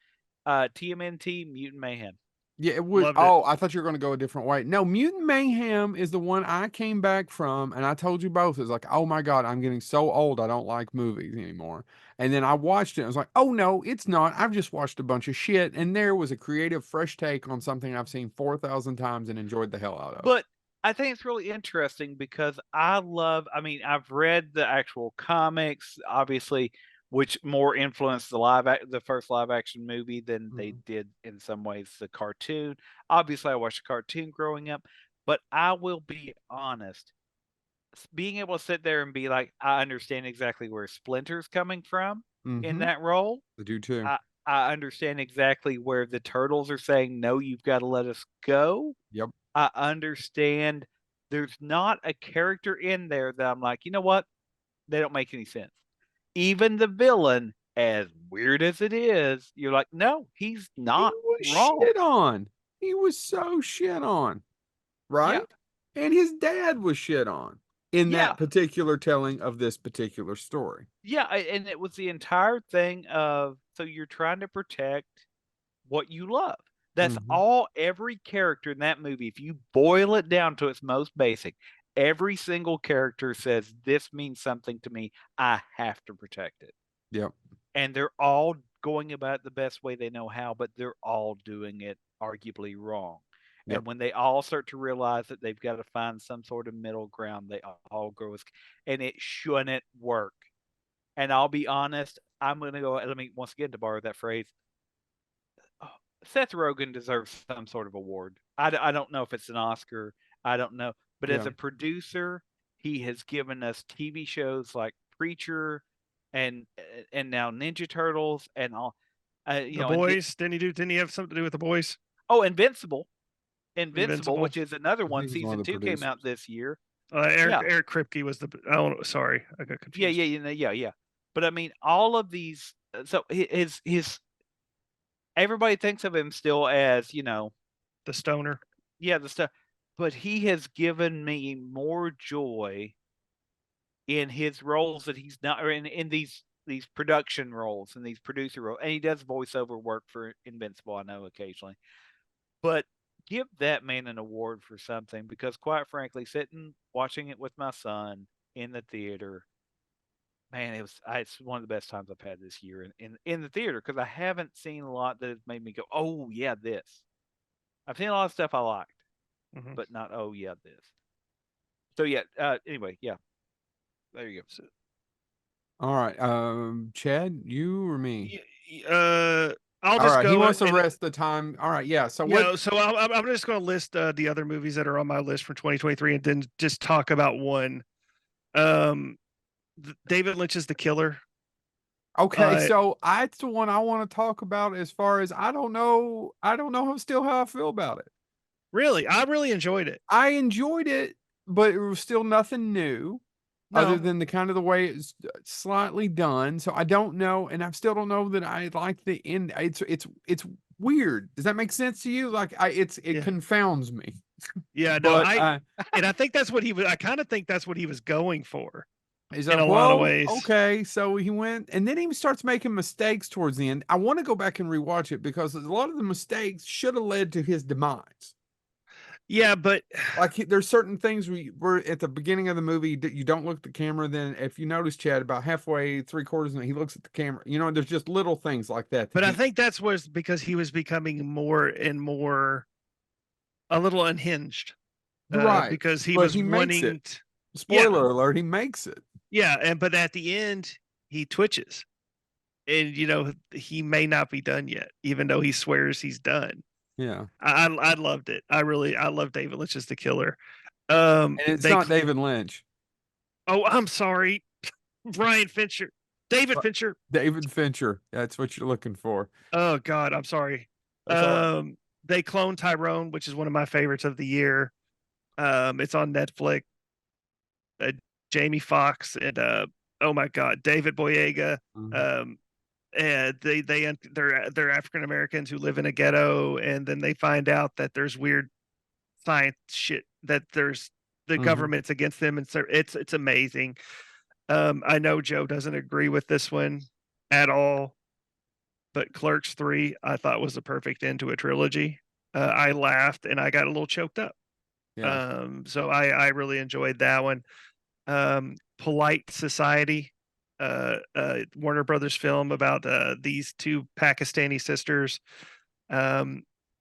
B: TMNT Mutant Mayhem.
A: Yeah, it was.
C: Loved it.
A: Oh, I thought you were going to go a different way. No, Mutant Mayhem is the one I came back from, and I told you both. It's like, oh my God, I'm getting so old. I don't like movies anymore. And then I watched it. And I was like, oh no, it's not. I've just watched a bunch of shit. And there was a creative, fresh take on something I've seen 4,000 times and enjoyed the hell out of.
B: But I think it's really interesting because I've read the actual comics, obviously, which more influenced the first live action movie than they did in some ways the cartoon. Obviously, I watched the cartoon growing up, but I will be honest, being able to sit there and be like, I understand exactly where Splinter's coming from in
A: Mhm.
B: that role.
A: I do too.
B: I understand exactly where the turtles are saying, no, you've got to let us go.
A: Yep.
B: I understand there's not a character in there that I'm like, you know what? They don't make any sense. Even the villain, as weird as it is, you're like, no, he's not
A: He was
B: wrong.
A: shit on. He was so shit on. Right? And his dad was shit on in
B: Yeah.
A: that particular telling of this particular story.
B: Yeah, and it was the entire thing of, so you're trying to protect what you love. That's
A: Mhm.
B: all every character in that movie. If you boil it down to its most basic, every single character says, this means something to me. I have to protect it.
A: Yep.
B: And they're all going about it the best way they know how, but they're all doing it arguably wrong.
A: Yep.
B: And when they all start to realize that they've got to find some sort of middle ground, they all grow and it shouldn't work. And I'll be honest, I'm going to go, let me once again to borrow that phrase. Seth Rogen deserves some sort of award. I don't know if it's an Oscar. I don't know. But as
A: Yeah.
B: a producer, he has given us TV shows like Preacher and now Ninja Turtles and all.
C: The Boys. Didn't he have something to do with The Boys?
B: Oh, Invincible,
C: Invincible.
B: which is another one.
A: He was one
B: Season
A: of the
B: 2 came out
A: producers.
B: this year.
C: Eric Kripke was the. Oh, sorry, I got confused.
B: Yeah. But I mean, all of these. So his everybody thinks of him still as the
C: stoner.
B: Yeah, the stuff. But he has given me more joy in his roles that he's not, or in these production roles and these producer roles, and he does voiceover work for Invincible, I know, occasionally. But give that man an award for something, because quite frankly, sitting watching it with my son in the theater, man, it's one of the best times I've had this year in the theater, because I haven't seen a lot that has made me go, oh yeah, this. I've seen a lot of stuff I liked, but not, oh yeah, this. So yeah. Anyway, yeah. There you go.
A: All right. Chad, you or me?
C: I'll just go.
A: He wants to rest the time. All right. Yeah. So what?
C: So I'm just going to list the other movies that are on my list for 2023, and then just talk about one. David Lynch's The Killer.
A: Okay, so that's the one I want to talk about. As far as I don't know how I feel about it.
C: Really, I really enjoyed it.
A: I enjoyed it, but it was still nothing new, other than the kind of the way it's slightly done. So I don't know, and I still don't know that I like the end. It's weird. Does that make sense to you? Like it confounds me.
C: Yeah, no, and I think that's what he was. I kind of think that's what he was going for.
A: In a lot of ways. Okay, so he went, and then he starts making mistakes towards the end. I want to go back and rewatch it, because a lot of the mistakes should have led to his demise.
C: Yeah, but
A: like there's certain things where at the beginning of the movie you don't look at the camera. Then if you notice, Chad, about halfway, 3/4, and he looks at the camera. There's just little things like that.
C: But I think that's was because he was becoming more and more a little unhinged,
A: right?
C: Because he was wanting.
A: Spoiler alert: he makes it.
C: Yeah, but at the end he twitches, and he may not be done yet, even though he swears he's done.
A: Yeah,
C: I loved it. I love David Lynch's The Killer.
A: And it's not David Lynch.
C: Oh, I'm sorry, Brian Fincher. David Fincher.
A: David Fincher. That's what you're looking for.
C: Oh God, I'm sorry. They Clone Tyrone, which is one of my favorites of the year. It's on Netflix. Jamie Foxx and oh my God, David Boyega. And they're African Americans who live in a ghetto, and then they find out that there's weird science shit, that there's the government's against them, and so it's amazing. I know Joe doesn't agree with this one at all, but Clerks 3 I thought was the perfect end to a trilogy. I laughed and I got a little choked up. Yeah. So I really enjoyed that one. Polite Society, Warner Brothers film about these two Pakistani sisters.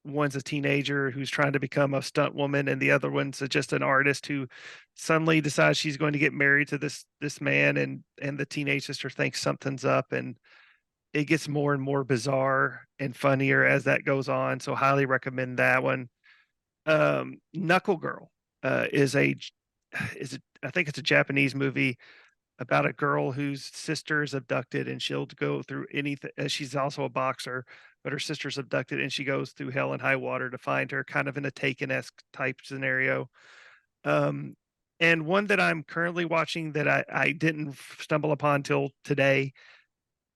C: One's a teenager who's trying to become a stunt woman, and the other one's just an artist who suddenly decides she's going to get married to this man, and the teenage sister thinks something's up, and it gets more and more bizarre and funnier as that goes on. So highly recommend that one. Knuckle Girl is I think it's a Japanese movie about a girl whose sister is abducted, and she'll go through anything. She's also a boxer, but her sister's abducted, and she goes through hell and high water to find her, kind of in a Taken-esque type scenario. And one that I'm currently watching that I didn't stumble upon till today,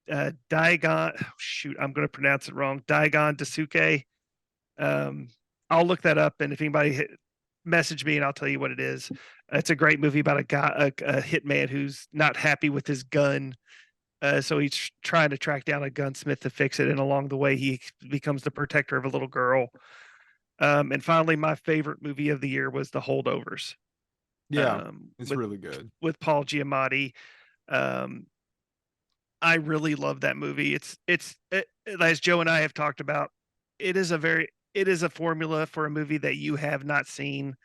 C: Daigon. Oh, shoot, I'm going to pronounce it wrong. Daigon Daisuke. I'll look that up, and if anybody message me and I'll tell you what it is. It's a great movie about a guy, a hitman who's not happy with his gun. So he's trying to track down a gunsmith to fix it. And along the way, he becomes the protector of a little girl. And finally, my favorite movie of the year was The Holdovers.
A: Yeah, it's really good.
C: With Paul Giamatti. I really love that movie. It's as Joe and I have talked about, it is a formula for a movie that you have not seen,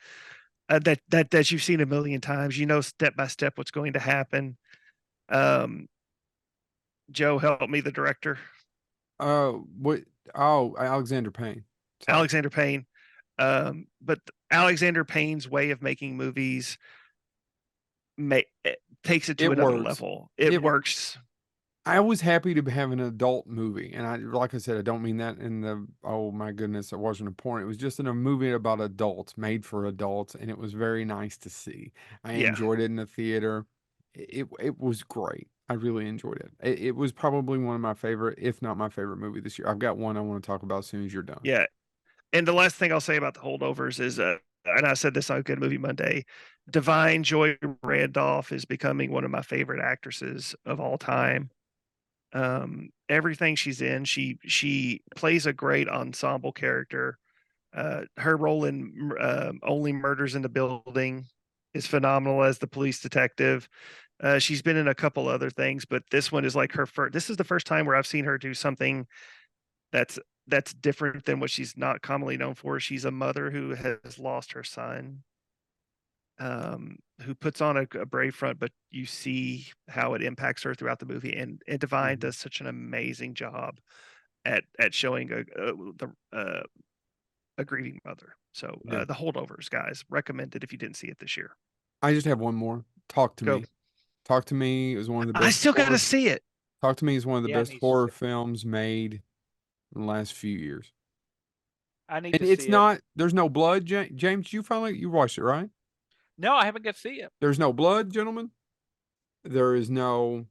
C: that you've seen a million times. Step by step what's going to happen. Joe, help me, the director.
A: Alexander Payne.
C: Sorry. Alexander Payne. But Alexander Payne's way of making movies takes it to another level. It works.
A: I was happy to have an adult movie, and like I said, I don't mean that in the, oh my goodness, it wasn't a porn. It was just in a movie about adults, made for adults, and it was very nice to see. I
C: Yeah.
A: enjoyed it in the theater. It was great. I really enjoyed it. It was probably one of my favorite, if not my favorite movie this year. I've got one I want to talk about as soon as you're done.
C: Yeah. And the last thing I'll say about the holdovers is, and I said this on Good Movie Monday, Divine Joy Randolph is becoming one of my favorite actresses of all time. Everything she's in, she plays a great ensemble character. Her role in Only Murders in the Building is phenomenal as the police detective. She's been in a couple other things, but this one is like her first. This is the first time where I've seen her do something that's different than what she's not commonly known for. She's a mother who has lost her son, who puts on a brave front, but you see how it impacts her throughout the movie. And Divine
A: Mhm.
C: does such an amazing job at showing a grieving mother. So
A: Yeah.
C: The Holdovers, guys, recommended if you didn't see it this year.
A: I just have one more. Talk to
C: Go.
A: Me. Talk to Me is one of the
C: I
A: best
C: still got to
A: horror.
C: see it.
A: Talk to Me is one of the
B: Yeah, I
A: best
B: need to
A: horror
B: see.
A: films made in the last few years.
B: I need
A: And
B: to
A: it's
B: see it.
A: not, there's no blood, James, you watched it, right?
B: No, I haven't got to see it.
A: There's no blood, gentlemen. There is no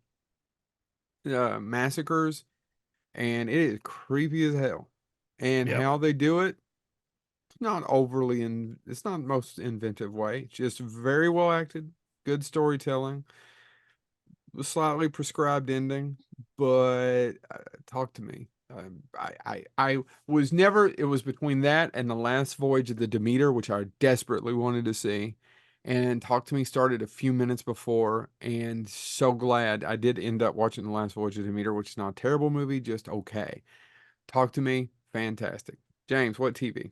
A: massacres, and it is creepy as hell. And
C: Yep.
A: how they do it, it's not overly it's not the most inventive way. It's just very well acted, good storytelling, slightly prescribed ending, but talk to me. I was never, it was between that and the last voyage of the Demeter, which I desperately wanted to see. And Talk to Me started a few minutes before, and so glad I did end up watching the last voyage of Demeter, which is not a terrible movie, just okay. Talk to Me, fantastic. James, what TV?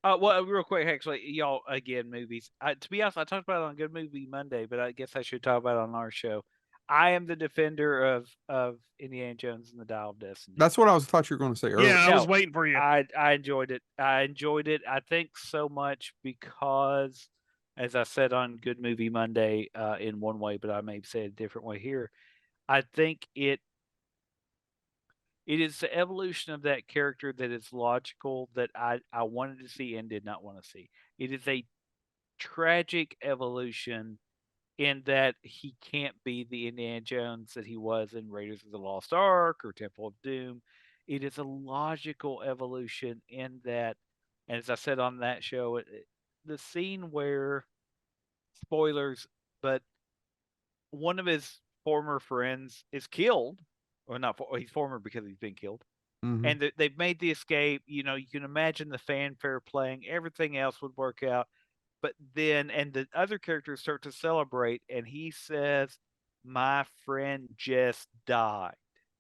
B: Well, real quick, actually, y'all, again, movies. To be honest, I talked about it on Good Movie Monday, but I guess I should talk about it on our show. I am the defender of Indiana Jones and the Dial of Destiny.
A: That's what I thought you were going to say earlier.
C: Yeah, I was waiting for you.
B: I enjoyed it. I enjoyed it. I think so much because, as I said on Good Movie Monday, in one way, but I may say it a different way here. I think it is the evolution of that character that is logical that I wanted to see and did not want to see. It is a tragic evolution in that he can't be the Indiana Jones that he was in Raiders of the Lost Ark or Temple of Doom. It is a logical evolution in that, and as I said on that show, the scene where, spoilers, but one of his former friends is killed, or not, he's former because he's been killed.
A: Mhm.
B: And they've made the escape. You can imagine the fanfare playing, everything else would work out. But then, and the other characters start to celebrate, and he says, "My friend just died."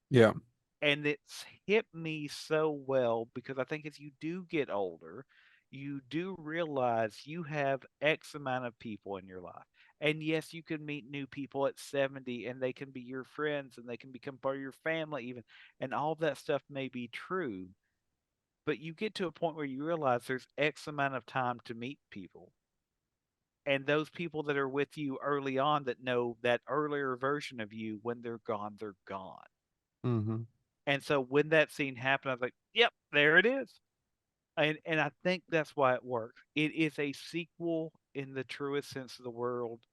A: Yeah.
B: And it's hit me so well because I think as you do get older, you do realize you have X amount of people in your life. And yes, you can meet new people at 70 and they can be your friends and they can become part of your family, even. And all that stuff may be true. But you get to a point where you realize there's X amount of time to meet people. And those people that are with you early on that know that earlier version of you, when they're gone, they're gone.
A: Mhm.
B: And so when that scene happened, I was like, "Yep, there it is." And I think that's why it works. It is a sequel in the truest sense of the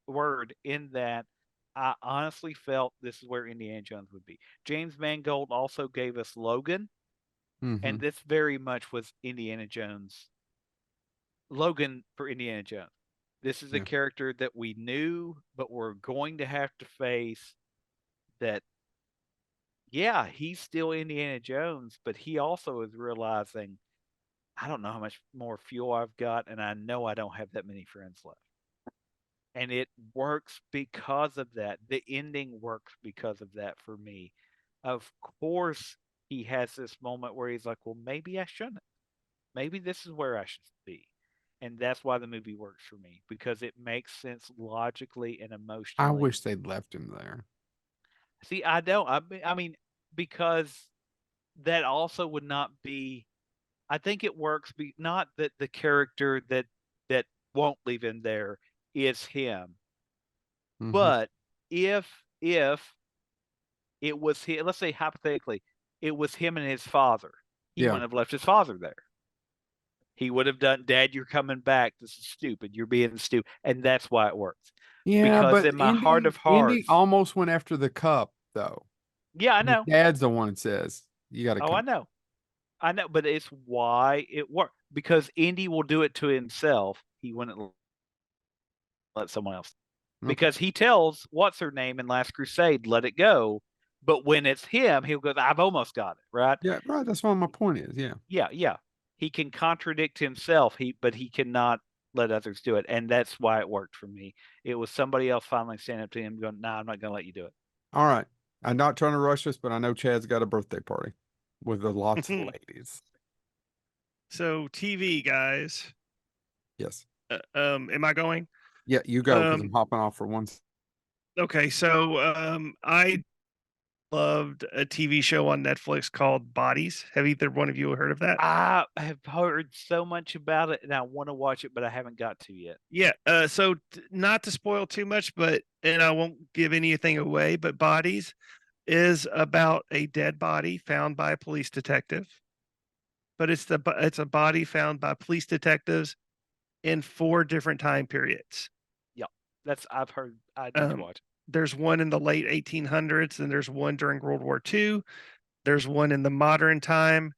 B: word, in that I honestly felt this is where Indiana Jones would be. James Mangold also gave us Logan, and
A: Mhm.
B: this very much was Indiana Jones. Logan for Indiana Jones. This is a
A: Yeah.
B: character that we knew, but we're going to have to face that. Yeah, he's still Indiana Jones, but he also is realizing, I don't know how much more fuel I've got, and I know I don't have that many friends left. And it works because of that. The ending works because of that for me. Of course, he has this moment where he's like, well, maybe I shouldn't. Maybe this is where I should be. And that's why the movie works for me, because it makes sense logically and
A: I
B: emotionally.
A: wish they'd left him there.
B: See, I don't. I mean, because that also would not be. I think it works. Not that the character that won't leave him there is him,
A: Mhm.
B: but if it was him, let's say hypothetically, it was him and his father. He
A: Yeah.
B: wouldn't have left his father there. He would have done, Dad, you're coming back. This is stupid. You're being stupid. And that's why it works.
A: Yeah,
B: Because
A: but
B: in my heart of
A: Indy
B: hearts,
A: almost went after the cup, though.
B: yeah, I
A: His
B: know.
A: dad's the one that says you got to
B: Oh,
A: come.
B: I know, but it's why it worked. Because Indy will do it to himself. He wouldn't let someone else.
A: Okay.
B: Because he tells what's her name in Last Crusade, let it go. But when it's him, he'll go, I've almost got it, right?
A: Yeah, right. That's what my point is. Yeah.
B: Yeah. He can contradict himself, but he cannot let others do it. And that's why it worked for me. It was somebody else finally standing up to him going, nah, I'm not going to let you do it.
A: All right. I'm not trying to rush this, but I know Chad's got a birthday party with lots of ladies.
C: So TV guys.
A: Yes.
C: Am I going?
A: Yeah, you go because I'm hopping off for once.
C: Okay, so I loved a TV show on Netflix called Bodies. Have either one of you heard of that?
B: I have heard so much about it and I want to watch it, but I haven't got to yet.
C: Yeah. So not to spoil too much, and I won't give anything away, but Bodies is about a dead body found by a police detective. But it's a body found by police detectives in 4 different time periods.
B: Yeah, I've heard. I need to watch it.
C: There's one in the late 1800s, and there's one during World War II. There's one in the modern time,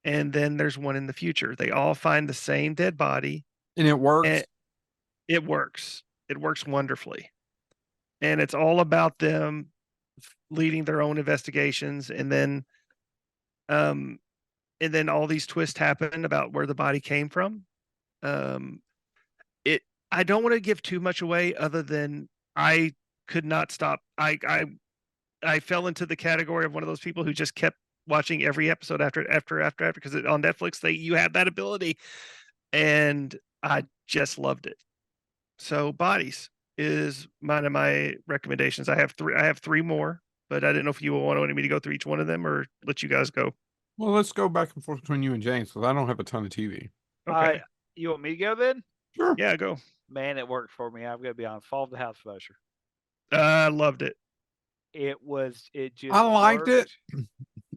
C: and then there's one in the future. They all find the same dead body,
A: and it works.
C: And it works. It works wonderfully, and it's all about them leading their own investigations, and then all these twists happen about where the body came from. I don't want to give too much away, other than I could not stop. I fell into the category of one of those people who just kept watching every episode after because on Netflix you have that ability, and I just loved it. So Bodies is one of my recommendations. I have 3 more, but I didn't know if you wanted me to go through each one of them or let you guys go.
A: Well, let's go back and forth between you and James because I don't have a ton of TV.
C: Okay.
B: You want me to go then?
A: Sure.
C: Yeah, go.
B: Man, it worked for me. I'm going to be honest. Fall of the House of Usher.
C: I loved it.
B: It just
A: I liked
B: worked.
A: it,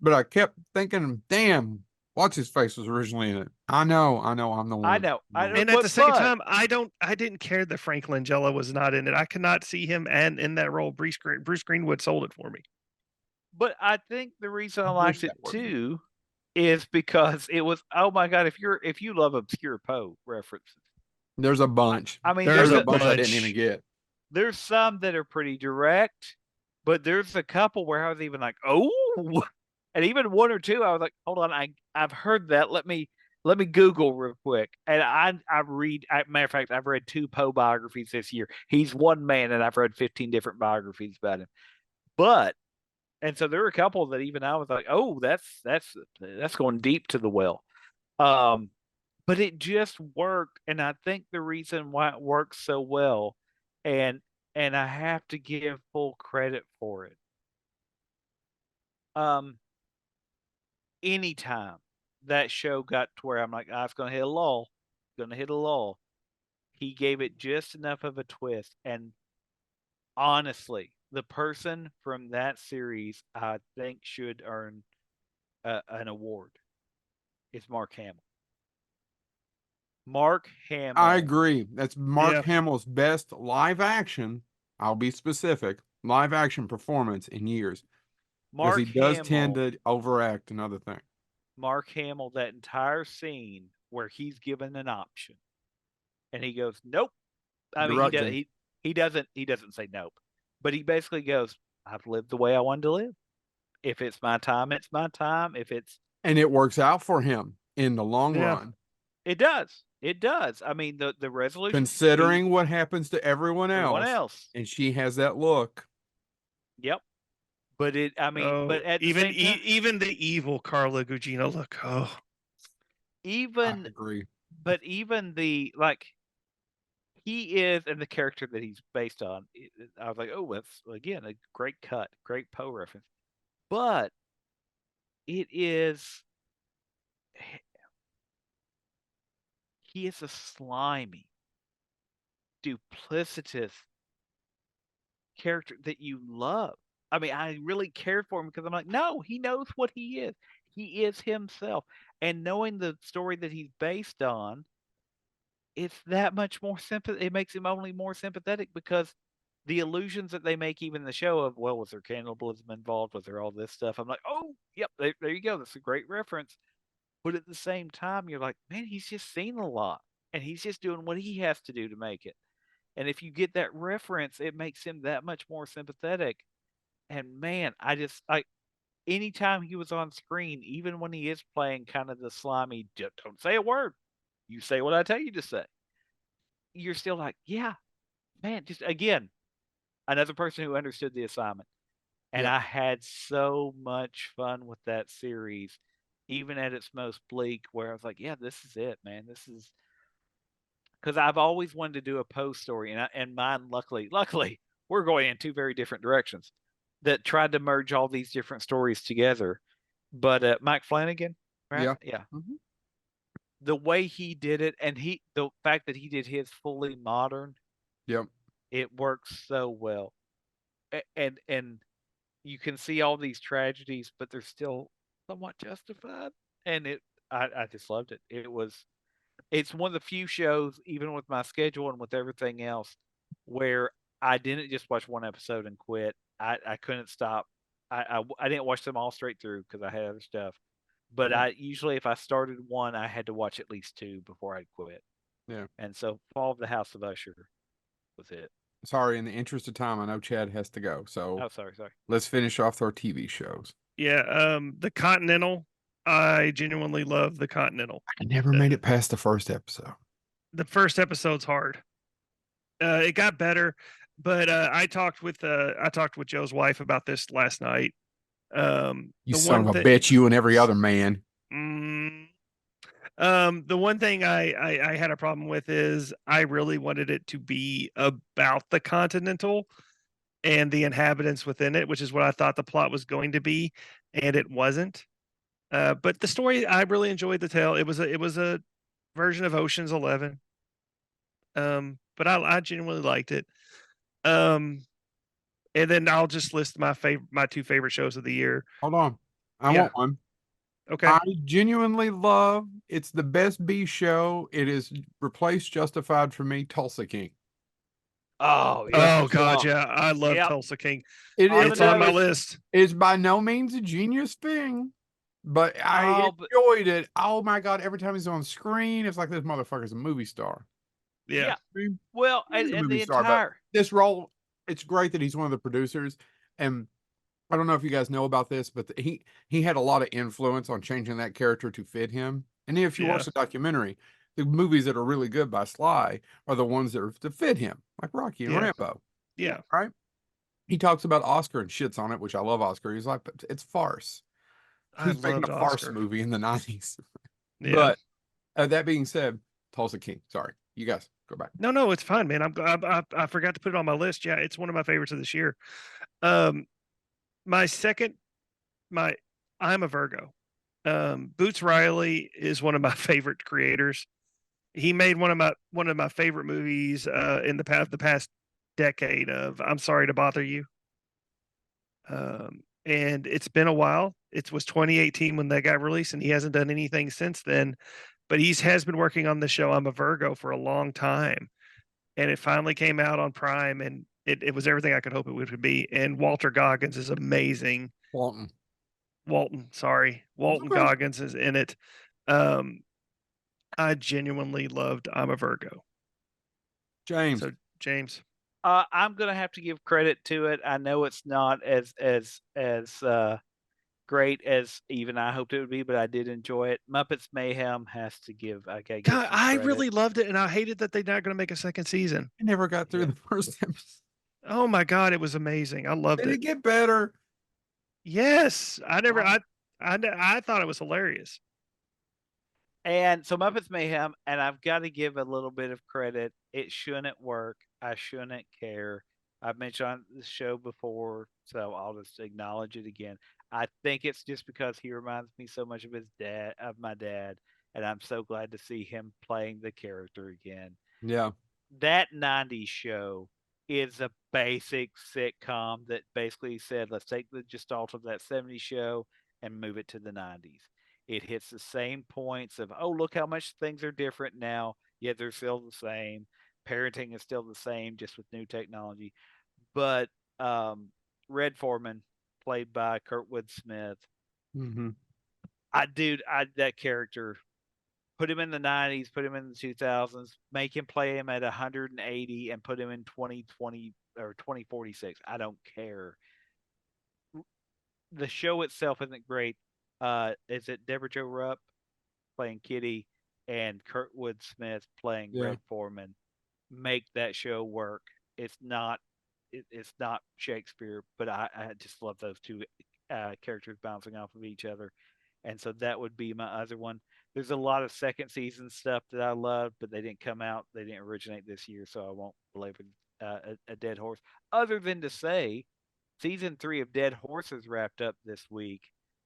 A: but I kept thinking, damn, what's his face was originally in it. I know, I'm the one.
B: I know.
C: And at the same time, I didn't care that Frank Langella was not in it. I could not see him and in that role. Bruce Greenwood sold it for me.
B: But I think the reason I liked it too is because it was, oh my God, if you love obscure Poe references.
A: There's a bunch.
B: I mean,
A: there's a bunch I didn't even get.
B: There's some that are pretty direct, but there's a couple where I was even like, oh, and even 1 or 2, I was like, hold on, I've heard that. Let me Google real quick. And matter of fact, I've read 2 Poe biographies this year. He's one man, and I've read 15 different biographies about him. And so there were a couple that even I was like, oh, that's going deep to the well. But it just worked, and I think the reason why it works so well, and I have to give full credit for it. Anytime that show got to where I'm like, it's going to hit a lull, he gave it just enough of a twist. And honestly, the person from that series I think should earn an award is Mark Hamill. Mark Hamill.
A: I agree. That's Mark Hamill's best live action. I'll be specific. Live action performance in years. Because he does tend to overact another thing.
B: Mark Hamill, that entire scene where he's given an option, and he goes, "Nope." I mean, he doesn't say nope, but he basically goes, "I've lived the way I wanted to live. If it's my time, it's my time.
A: And it works out for him in the long run.
B: It does. It does. I mean, the resolution,
A: considering what happens to everyone else, and she has that look.
B: Yep. But but at
C: even the evil Carla Gugino look. Oh,
B: even
A: I agree.
B: But even he is, and the character that he's based on, I was like, oh, that's again a great cut, great Poe reference. But it is, he is a slimy, duplicitous character that you love. I mean, I really cared for him because I'm like, no, he knows what he is. He is himself. And knowing the story that he's based on, it's that much more it makes him only more sympathetic because the illusions that they make even in the show of, well, was there cannibalism involved? Was there all this stuff? I'm like, oh, yep, there you go. That's a great reference. But at the same time, you're like, man, he's just seen a lot and he's just doing what he has to do to make it. And if you get that reference, it makes him that much more sympathetic. And man, anytime he was on screen, even when he is playing kind of the slimy, just don't say a word. You say what I tell you to say. You're still like, yeah, man, just again, another person who understood the assignment. And
A: Yep.
B: I had so much fun with that series, even at its most bleak, where I was like, yeah, this is it, man. This is because I've always wanted to do a Poe story, and mine, luckily, we're going in two very different directions that tried to merge all these different stories together. But Mike Flanagan, right?
A: Yeah.
B: Yeah.
A: Mhm.
B: The way he did it, and the fact that he did his fully modern,
A: Yep.
B: it works so well. And you can see all these tragedies, but they're still somewhat justified. And I just loved it. It's one of the few shows, even with my schedule and with everything else, where I didn't just watch one episode and quit. I couldn't stop. I didn't watch them all straight through because I had other stuff. But
A: Yeah.
B: I usually, if I started one, I had to watch at least two before I'd quit.
A: Yeah.
B: And so, Fall of the House of Usher was it.
A: Sorry, in the interest of time, I know Chad has to go. So
B: Oh, sorry.
A: let's finish off our TV shows.
C: Yeah, the Continental. I genuinely love the Continental.
A: I never made it past the first episode.
C: The first episode's hard. It got better, but I talked with Joe's wife about this last night.
A: You
C: The
A: son
C: one
A: of a
C: thing,
A: bitch, you and every other man.
C: the one thing I had a problem with is I really wanted it to be about the Continental and the inhabitants within it, which is what I thought the plot was going to be, and it wasn't. But the story, I really enjoyed the tale. It was a version of Ocean's 11. But I genuinely liked it. And then I'll just list my two favorite shows of the year.
A: Hold on. I
C: Yeah.
A: want one.
C: Okay.
A: I genuinely love it's the best B show. It is replaced Justified for me, Tulsa King.
B: Oh, yeah.
C: Oh God, yeah. I love
B: Yep.
C: Tulsa King.
B: On
C: It's
B: the
C: on my
B: nose.
C: list.
A: It's by no means a genius thing, but I enjoyed it. Oh my God, every time he's on screen, it's like this motherfucker's a movie star.
C: Yeah.
B: Well,
A: He's
B: and
A: a
B: the
A: movie star, but
B: entire
A: this role, it's great that he's one of the producers. And I don't know if you guys know about this, but he had a lot of influence on changing that character to fit him. And then if you watch
C: Yeah.
A: the documentary, the movies that are really good by Sly are the ones that are to fit him, like Rocky and
C: Yeah.
A: Rambo.
C: Yeah.
A: Right? He talks about Oscar and shits on it, which I love Oscar. He's like, but it's farce.
C: I
A: He's making
C: loved
A: a farce
C: Oscar.
A: movie in the 90s.
C: Yeah.
A: But that being said, Tulsa King. Sorry, you guys go back.
C: No, it's fine, man. I forgot to put it on my list. Yeah, it's one of my favorites of this year. My second, I'm a Virgo. Boots Riley is one of my favorite creators. He made one of my favorite movies in the past decade of I'm Sorry to Bother You. And it's been a while. It was 2018 when that got released, and he hasn't done anything since then. But he has been working on the show I'm a Virgo for a long time, and it finally came out on Prime, and it was everything I could hope it would be. And Walter Goggins is amazing.
A: Walton,
C: sorry, Walton
A: okay.
C: Goggins is in it. I genuinely loved I'm a Virgo.
A: James.
C: So James.
B: I'm gonna have to give credit to it. I know it's not as great as even I hoped it would be, but I did enjoy it. Muppets Mayhem has to give. I gotta give
C: God,
B: some
C: I
B: credit.
C: really loved it, and I hated that they're not going to make a second season.
A: I never got through the first episode.
C: Oh my God, it was amazing. I loved
A: Did
C: it.
A: it get better?
C: Yes, I thought it was hilarious.
B: And so Muppets Mayhem, and I've got to give a little bit of credit. It shouldn't work. I shouldn't care. I've mentioned on the show before, so I'll just acknowledge it again. I think it's just because he reminds me so much of my dad, and I'm so glad to see him playing the character again.
A: Yeah.
B: That 90s show is a basic sitcom that basically said, let's take the gestalt of that 70s show and move it to the 90s. It hits the same points of, oh, look how much things are different now, yet they're still the same. Parenting is still the same, just with new technology. But Red Foreman, played by Kurtwood Smith,
A: Mm-hmm.
B: that character, put him in the 90s, put him in the 2000s, make him play him at 180 and put him in 2020 or 2046. I don't care. The show itself isn't great. Is it Deborah Jo Rupp playing Kitty and Kurtwood Smith playing Red Foreman? Make that show work. It's not Shakespeare, but I just love those two characters bouncing off of each other. And so that would be my other one. There's a lot of second season stuff that I love, but they didn't come out. They didn't originate this year, so I won't belabor a dead horse. Other than to say, season 3 of Dead Horses wrapped up this week.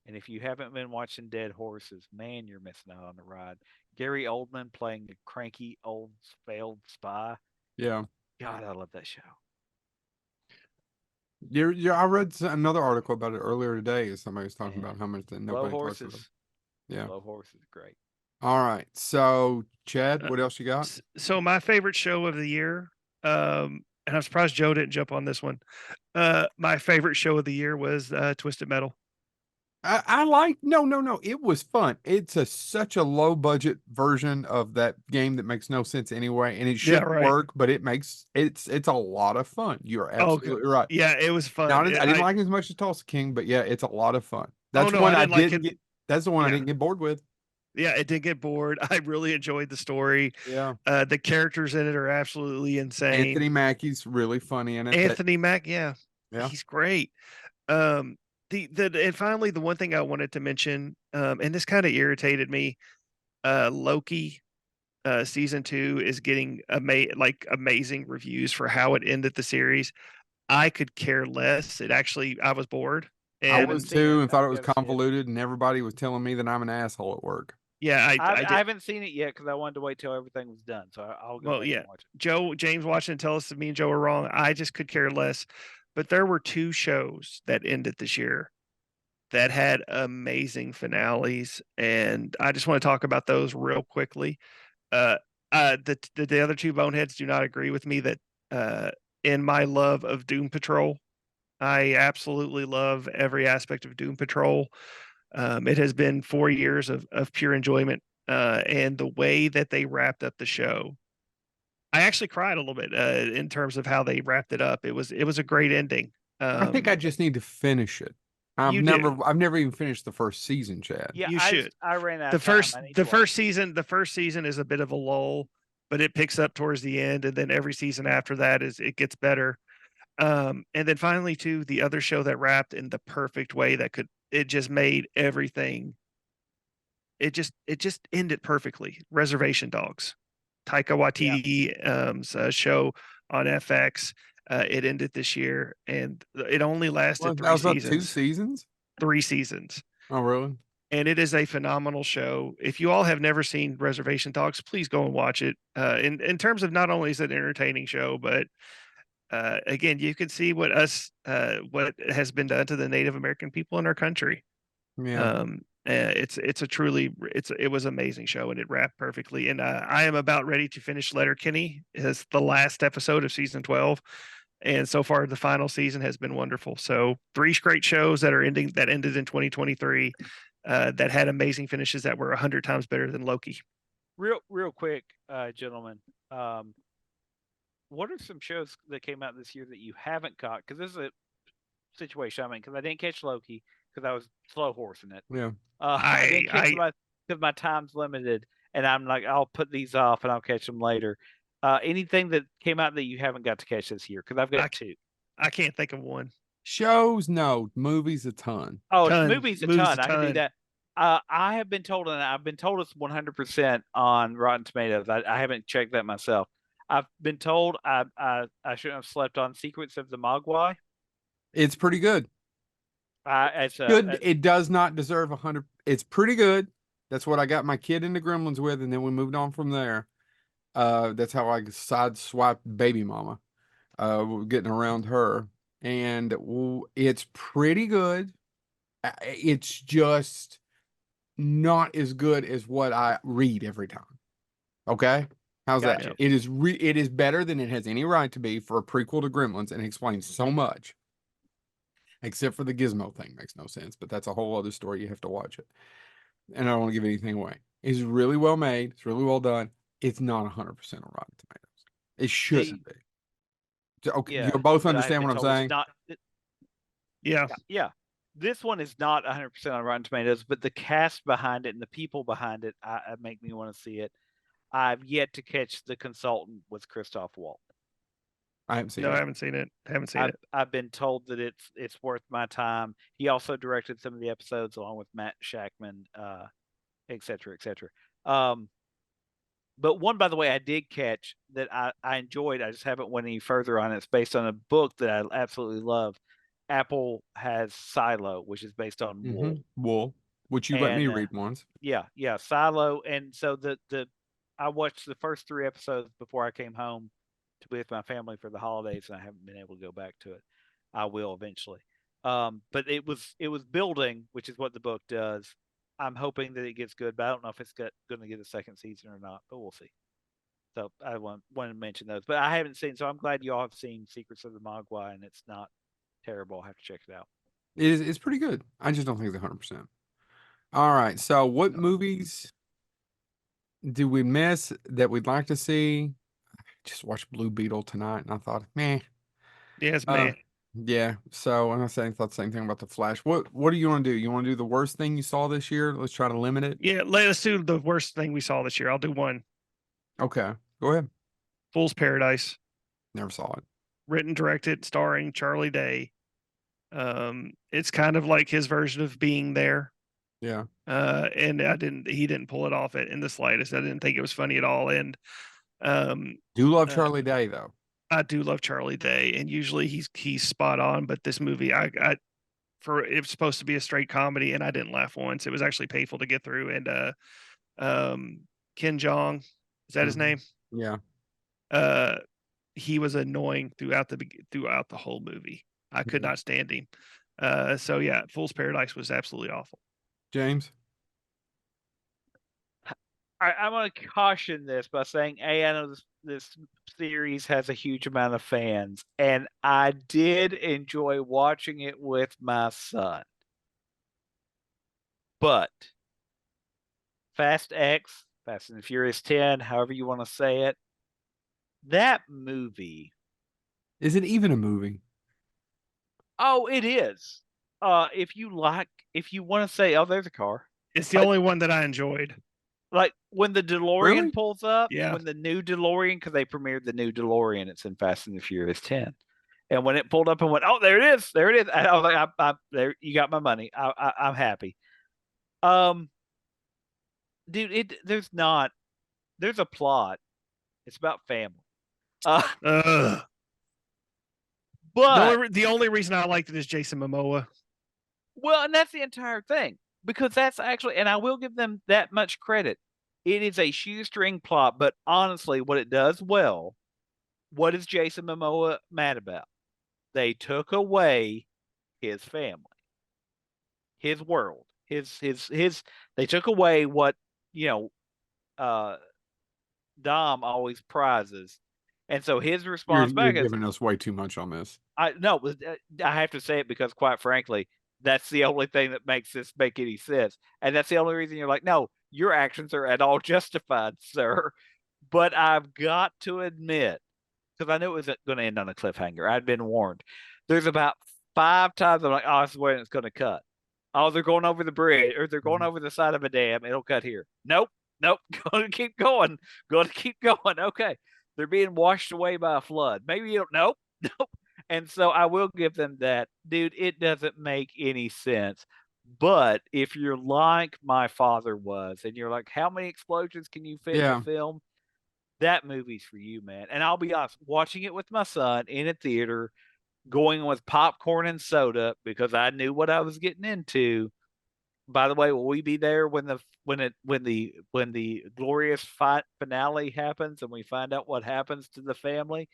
B: And if you haven't been watching Dead Horses, man, you're missing out on the ride. Gary Oldman playing the cranky old failed spy.
A: Yeah.
B: God, I love that show.
A: I read another article about it earlier today. Somebody was talking about how much that
B: Slow
A: nobody talks about.
B: Horses.
A: Yeah.
B: Slow Horses, great.
A: All right. So, Chad, what else you got?
C: So my favorite show of the year, and I'm surprised Joe didn't jump on this one. My favorite show of the year was Twisted Metal.
A: I like no. It was fun. It's such a low budget version of that game that makes no sense anyway, and it should work, but it's a lot of fun. You're absolutely right.
C: Yeah, it was fun.
A: I didn't like it as much as Tulsa King, but yeah, it's a lot of fun. That's
C: no,
A: one
C: I
A: I
C: didn't like
A: didn't
C: it.
A: get. That's the one I didn't get bored with.
C: Yeah, it didn't get bored. I really enjoyed the story.
A: Yeah.
C: The characters in it are absolutely insane.
A: Anthony Mackie's really funny in it.
C: Anthony Mack, yeah, he's great. And finally, the one thing I wanted to mention, and this kind of irritated me, Loki, season 2 is getting amazing reviews for how it ended the series. I could care less. I was bored. And
A: I was too, and thought it was convoluted, and everybody was telling me that I'm an asshole at work.
C: Yeah,
B: I haven't seen it yet because I wanted to wait till everything was done. So I'll go back and watch it.
C: James watched it and tell us that me and Joe are wrong. I just could care less. But there were 2 shows that ended this year that had amazing finales, and I just want to talk about those real quickly. The other 2 boneheads do not agree with me that in my love of Doom Patrol, I absolutely love every aspect of Doom Patrol. It has been 4 years of pure enjoyment, and the way that they wrapped up the show, I actually cried a little bit in terms of how they wrapped it up. It was a great ending.
A: I think I just need to finish it. I've never even finished the first season, Chad.
B: Yeah,
C: you should.
B: I ran out.
C: The first season is a bit of a lull, but it picks up towards the end, and then every season after that it gets better. And then finally, too, the other show that wrapped in the perfect way it just made everything. It just ended perfectly. Reservation Dogs, Taika Waititi's show on FX. It ended this year, and it only lasted 3 seasons.
A: 2 seasons?
C: 3 seasons.
A: Oh, really?
C: And it is a phenomenal show. If you all have never seen Reservation Dogs, please go and watch it. In terms of not only is it an entertaining show, but again, you can see what has been done to the Native American people in our country.
A: Yeah.
C: It was an amazing show, and it wrapped perfectly. And I am about ready to finish Letterkenny. It's the last episode of season 12, and so far the final season has been wonderful. So 3 great shows that ended in 2023 that had amazing finishes that were 100 times better than Loki.
B: Real quick, gentlemen. What are some shows that came out this year that you haven't caught? Because this is a situation. I mean, because I didn't catch Loki because I was slow horsing it.
A: Yeah.
B: I didn't catch because my time's limited, and I'm like, I'll put these off and I'll catch them later. Anything that came out that you haven't got to catch this year? Because I've got 2.
C: I can't think of one.
A: Shows, no. Movies, a ton.
B: Oh, movies, a ton. I can do that. I have been told, and I've been told it's 100% on Rotten Tomatoes. I haven't checked that myself. I've been told I shouldn't have slept on Secrets of the Mogwai.
A: It's pretty good.
B: It's
A: good. It does not deserve 100. It's pretty good. That's what I got my kid into Gremlins with, and then we moved on from there. That's how I sideswiped Baby Mama. getting around her, and it's pretty good. It's just not as good as what I read every time. Okay, how's
B: Gotcha.
A: that? It is better than it has any right to be for a prequel to Gremlins, and it explains so much. Except for the Gizmo thing, makes no sense, but that's a whole other story. You have to watch it, and I don't want to give anything away. It's really well made. It's really well done. It's not 100% on Rotten Tomatoes. It shouldn't be. Okay,
B: Yeah,
A: you both
B: but I have
A: understand
B: been
A: what I'm
B: told it's
A: saying?
B: not.
C: Yeah.
B: Yeah. This one is not 100% on Rotten Tomatoes, but the cast behind it and the people behind it make me want to see it. I've yet to catch The Consultant with Christoph Waltz.
A: I haven't seen
C: No, I
A: it.
C: haven't seen it. Haven't seen it.
B: I've been told that it's worth my time. He also directed some of the episodes along with Matt Shackman, et cetera, et cetera. But one, by the way, I did catch that I enjoyed. I just haven't went any further on it. It's based on a book that I absolutely love. Apple has Silo, which is based on Wool.
A: Wool, which you let me
B: And,
A: read once.
B: Yeah, Silo. And so I watched the first 3 episodes before I came home to be with my family for the holidays, and I haven't been able to go back to it. I will eventually. But it was building, which is what the book does. I'm hoping that it gets good, but I don't know if it's going to get a second season or not, but we'll see. So I wanted to mention those, but I haven't seen. So I'm glad you all have seen Secrets of the Mogwai, and it's not terrible. I'll have to check it out.
A: It's pretty good. I just don't think it's 100%. All right. So, what movies do we miss that we'd like to see? I just watched Blue Beetle tonight, and I thought, meh.
C: Yes, man.
A: Yeah. So, and I thought the same thing about the Flash. What do you want to do? You want to do the worst thing you saw this year? Let's try to limit it.
C: Yeah, let's do the worst thing we saw this year. I'll do one.
A: Okay. Go ahead.
C: Fool's Paradise.
A: Never saw it.
C: Written, directed, starring Charlie Day. It's kind of like his version of Being There.
A: Yeah.
C: And he didn't pull it off in the slightest. I didn't think it was funny at all. And
A: Do love Charlie Day though.
C: I do love Charlie Day, and usually he's spot on. But this movie, it's supposed to be a straight comedy, and I didn't laugh once. It was actually painful to get through. And Ken Jeong, is that his name?
A: Yeah.
C: He was annoying throughout the whole movie. I could not stand him. So yeah, Fool's Paradise was absolutely awful.
A: James?
B: I'm going to caution this by saying, I know this series has a huge amount of fans, and I did enjoy watching it with my son. But Fast X, Fast and the Furious 10, however you want to say it, that movie.
A: Is it even a movie?
B: Oh, it is. If you want to say, oh, there's a car.
C: It's the only one that I enjoyed.
B: Like when the DeLorean pulls up,
C: Yeah.
B: when the new DeLorean, because they premiered the new DeLorean, it's in Fast and the Furious 10. And when it pulled up and went, oh, there it is. I was like, I there, you got my money. I'm happy. Dude, there's a plot. It's about family.
C: But the only reason I liked it is Jason Momoa.
B: Well, and that's the entire thing, because that's actually, and I will give them that much credit. It is a shoestring plot, but honestly, what it does well, what is Jason Momoa mad about? They took away his family, his world, they took away what, Dom always prizes. And so his response
A: You're
B: back is,
A: giving us way too much on this.
B: I have to say it because, quite frankly, that's the only thing that makes this make any sense. And that's the only reason you're like, no, your actions are at all justified, sir. But I've got to admit, because I knew it was going to end on a cliffhanger. I'd been warned. There's about 5 times I'm like, oh, this is where it's going to cut. Oh, they're going over the bridge, or they're going over the side of a dam. It'll cut here. Nope. Going to keep going. Okay. They're being washed away by a flood. Maybe you don't. Nope. And so I will give them that. Dude, it doesn't make any sense. But if you're like my father was, and you're like, how many explosions can you fit in a film? That movie's for you, man. And I'll be honest, watching it with my son in a theater, going with popcorn and soda because I knew what I was getting into. By the way, will we be there when the glorious finale happens and we find out what happens to the family?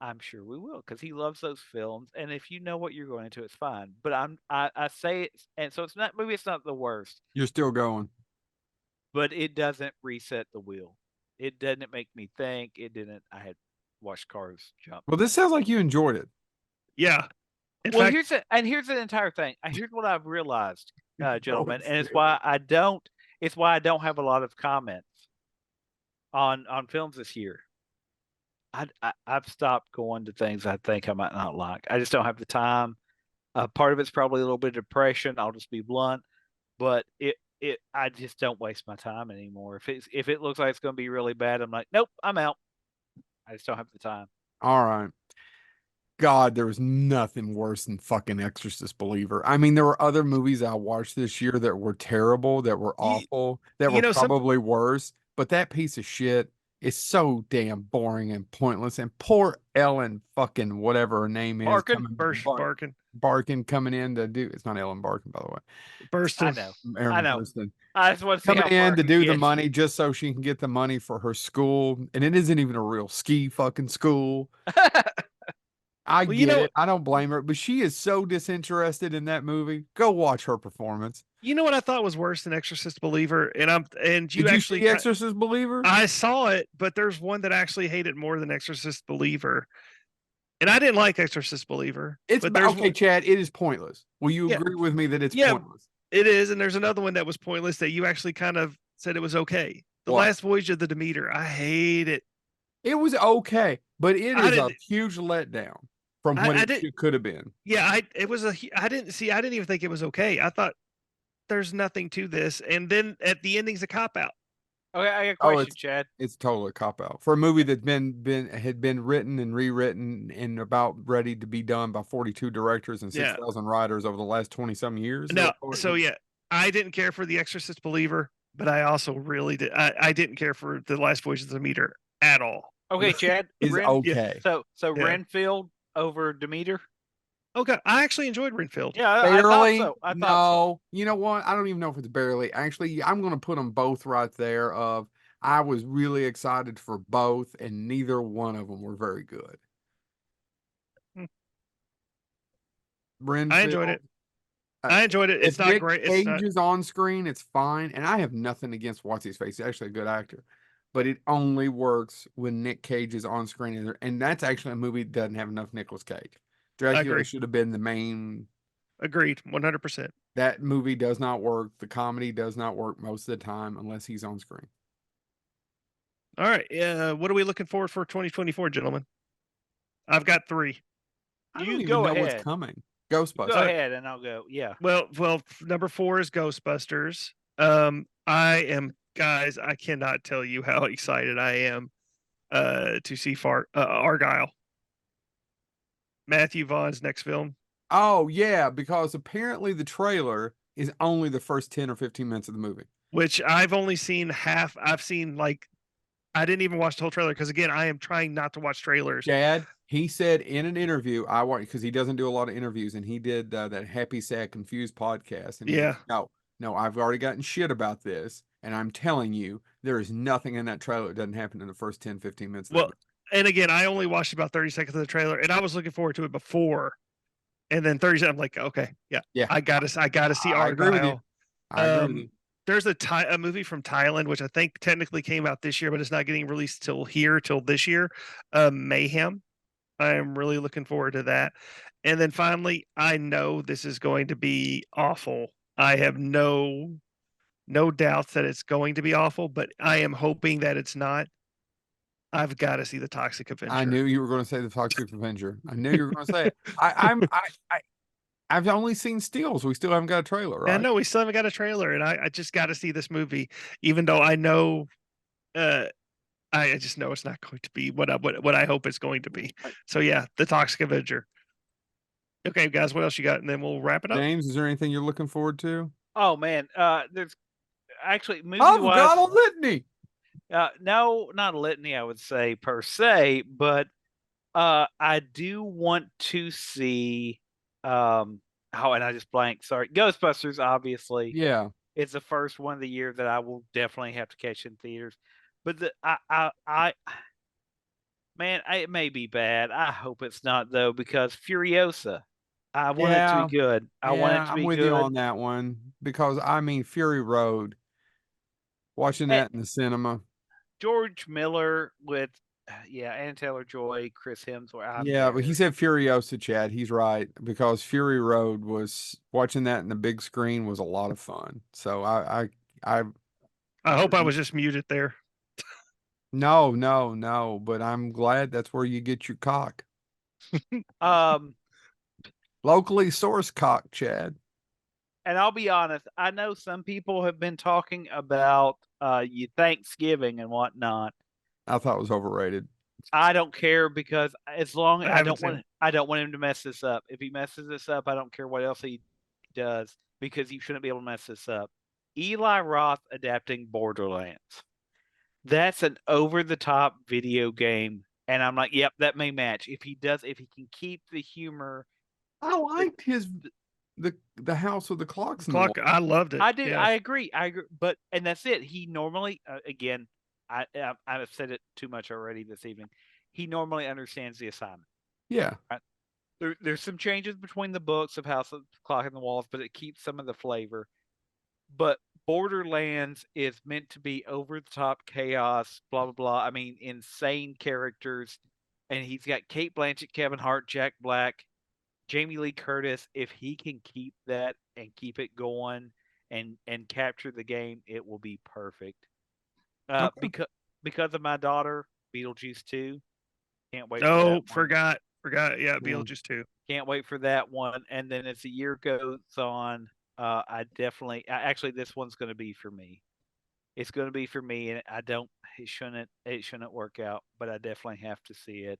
B: I'm sure we will because he loves those films. And if you know what you're going into, it's fine. But I say it, and so it's not maybe it's not the worst,
A: You're still going.
B: but it doesn't reset the wheel. It doesn't make me think. It didn't. I had watched cars jump.
A: Well, this sounds like you enjoyed it.
C: Yeah. In
B: Well,
C: fact,
B: here's the entire thing. Here's what I've realized, gentlemen, and it's
A: serious.
B: why I don't. It's why I don't have a lot of comments on films this year. I've stopped going to things I think I might not like. I just don't have the time. Part of it's probably a little bit of depression. I'll just be blunt, but I just don't waste my time anymore. If it looks like it's going to be really bad, I'm like, nope, I'm out. I just don't have the time.
A: All right. God, there was nothing worse than fucking Exorcist Believer. I mean, there were other movies I watched this year that were terrible, that were awful, that
C: you
A: were
C: know, some
A: probably worse, but that piece of shit is so damn boring and pointless. And poor Ellen fucking whatever her name is
B: Barkin?
A: Barkin coming in to do it's not Ellen Barkin, by the way.
B: I
C: Burston.
B: know.
A: Aaron
B: I know.
A: Burstyn.
B: I just want to see
A: Coming
B: how
A: in
B: far
A: to
B: it
A: do the
B: gets.
A: money just so she can get the money for her school. And it isn't even a real ski fucking school. I
C: Well,
A: get it. I don't blame her, but she is so disinterested in that movie. Go watch her performance.
C: you know what I thought was worse than Exorcist Believer, and you
A: Did you
C: actually
A: see Exorcist Believer?
C: I saw it, but there's one that I actually hated more than Exorcist Believer, and I didn't like Exorcist Believer.
A: It's
C: but there's
A: okay, Chad. It is pointless. Will you
C: Yeah.
A: agree with me that it's
C: Yeah.
A: pointless?
C: It is, and there's another one that was pointless that you actually kind of said it was okay. The
A: What?
C: Last Voyage of the Demeter. I hate it.
A: It was okay, but it
C: I
A: is a
C: didn't-
A: huge letdown from
C: I-
A: what
C: I
A: it
C: didn't-
A: could have been.
C: Yeah, I didn't even think it was okay. I thought there's nothing to this, and then at the ending's a cop out.
B: Okay, I got a
A: Oh,
B: question, Chad.
A: It's totally a cop out for a movie that's had been written and rewritten and about ready to be done by 42 directors and
C: Yeah.
A: 6,000 writers over the last 20 some years.
C: No, so yeah, I didn't care for the Exorcist Believer, but I also really did. I didn't care for the Last Voyage of the Demeter at all.
B: Okay, Chad.
A: is
B: Ren,
A: okay.
B: So
C: Yeah.
B: Renfield over Demeter.
C: Okay, I actually enjoyed Renfield.
B: Yeah, I thought
A: Barely.
B: so. I
A: No,
B: thought so.
A: you know what? I don't even know if it's barely. Actually, I'm going to put them both right there. I was really excited for both, and neither one of them were very good.
C: Hmm.
A: Renfield,
C: I enjoyed it.
A: uh,
C: I enjoyed it. It's
A: if
C: not
A: Nick
C: great. It's
A: Cage
C: not.
A: is on screen, it's fine, and I have nothing against what's his face. He's actually a good actor, but it only works when Nick Cage is on screen, and that's actually a movie that doesn't have enough Nicolas Cage. Dracula
C: agree.
A: should have been the main.
C: Agreed, 100%.
A: That movie does not work. The comedy does not work most of the time unless he's on screen.
C: All right. What are we looking forward for 2024, gentlemen? I've got 3.
A: I
B: You
A: don't even
B: go
A: know
B: ahead.
A: what's coming.
B: Go
A: Ghostbusters.
B: ahead, and I'll go. Yeah.
C: Well, number 4 is Ghostbusters. Guys, I cannot tell you how excited I am to see Argyle. Matthew Vaughn's next film.
A: Oh yeah, because apparently the trailer is only the first 10 or 15 minutes of the movie.
C: Which I've only seen half. I've seen I didn't even watch the whole trailer because again, I am trying not to watch trailers.
A: Dad, he said in an interview, I watched because he doesn't do a lot of interviews, and he did that Happy Sad Confused podcast. And he
C: Yeah.
A: goes, no, I've already gotten shit about this, and I'm telling you, there is nothing in that trailer that doesn't happen in the first 10, 15 minutes. Of the movie.
C: And again, I only watched about 30 seconds of the trailer, and I was looking forward to it before. And then 30 seconds, I'm like, okay, yeah. I gotta see
A: I agree with you.
C: Argyle.
A: I agree with you.
C: There's a movie from Thailand, which I think technically came out this year, but it's not getting released till this year. Mayhem. I am really looking forward to that. And then finally, I know this is going to be awful. I have no doubts that it's going to be awful, but I am hoping that it's not. I've got to see The Toxic Avenger.
A: I knew you were going to say The Toxic Avenger. I knew you were going to say it. I've only seen stills. We still haven't got a trailer, right?
C: I know we still haven't got a trailer, and I just got to see this movie, even though I know, I just know it's not going to be what I hope it's going to be. So yeah, The Toxic Avenger. Okay, guys, what else you got? And then we'll wrap it up.
A: James, is there anything you're looking forward to?
B: Oh man, there's actually movie
A: I've
B: wise.
A: got a litany.
B: No, not a litany, I would say per se, but I do want to see. And I just blanked. Sorry, Ghostbusters. Obviously,
A: Yeah.
B: it's the first one of the year that I will definitely have to catch in theaters. But Man, it may be bad. I hope it's not though, because Furiosa. I want it to
A: Yeah,
B: be good. I want it to
A: I'm
B: be
A: with you
B: good.
A: on that one because I mean Fury Road. Watching
B: Eh,
A: that in the cinema.
B: George Miller with, yeah, Anna Taylor-Joy, Chris Hemsworth. I'm
A: Yeah, but he
B: there.
A: said Furiosa, Chad. He's right because Fury Road was watching that in the big screen was a lot of fun. So I
C: I hope I was just muted there.
A: no, but I'm glad that's where you get your cock.
B: Um,
A: Locally sourced cock, Chad.
B: and I'll be honest, I know some people have been talking about you Thanksgiving and whatnot.
A: I thought it was overrated.
B: I don't care because as long
C: I haven't seen it.
B: I don't want him to mess this up. If he messes this up, I don't care what else he does because he shouldn't be able to mess this up. Eli Roth adapting Borderlands. That's an over the top video game. And I'm like, yep, that may match. If he can keep the humor.
A: I liked his the house with the clocks in the
C: Clock,
A: wall.
C: I loved it.
B: I do.
C: Yeah.
B: I agree. But and that's it. He normally, again, I've said it too much already this evening. He normally understands the assignment.
A: Yeah.
B: There's some changes between the books of House of Clock in the Walls, but it keeps some of the flavor. But Borderlands is meant to be over the top chaos, blah blah blah. I mean, insane characters, and he's got Kate Blanchett, Kevin Hart, Jack Black, Jamie Lee Curtis. If he can keep that and keep it going and capture the game, it will be perfect.
A: Okay.
B: Because of my daughter, Beetlejuice 2. Can't wait for that
C: Oh,
B: one.
C: forgot. Yeah,
A: Yeah.
C: Beetlejuice 2.
B: Can't wait for that one. And then as the year goes on, actually this one's going to be for me. It's going to be for me, and it shouldn't work out, but I definitely have to see it.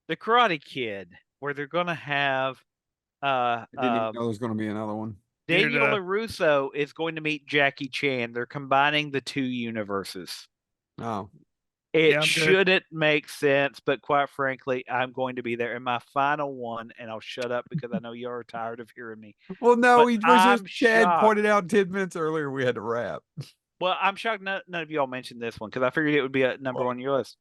B: The Karate Kid, where they're going to have
A: I didn't even know there was going to be another one.
B: Daniel
C: Neither
B: LaRusso is going to meet Jackie Chan. They're combining the two universes.
A: Oh,
B: It
C: Yeah, I'm good.
B: shouldn't make sense, but quite frankly, I'm going to be there. And my final one, and I'll shut up because I know you're tired of hearing me.
A: well, no,
B: But
A: he was
B: I'm
A: just Chad
B: shocked.
A: pointed out 10 minutes earlier we had to wrap.
B: Well, I'm shocked none of y'all mentioned this one because I figured it would be a number one on your list.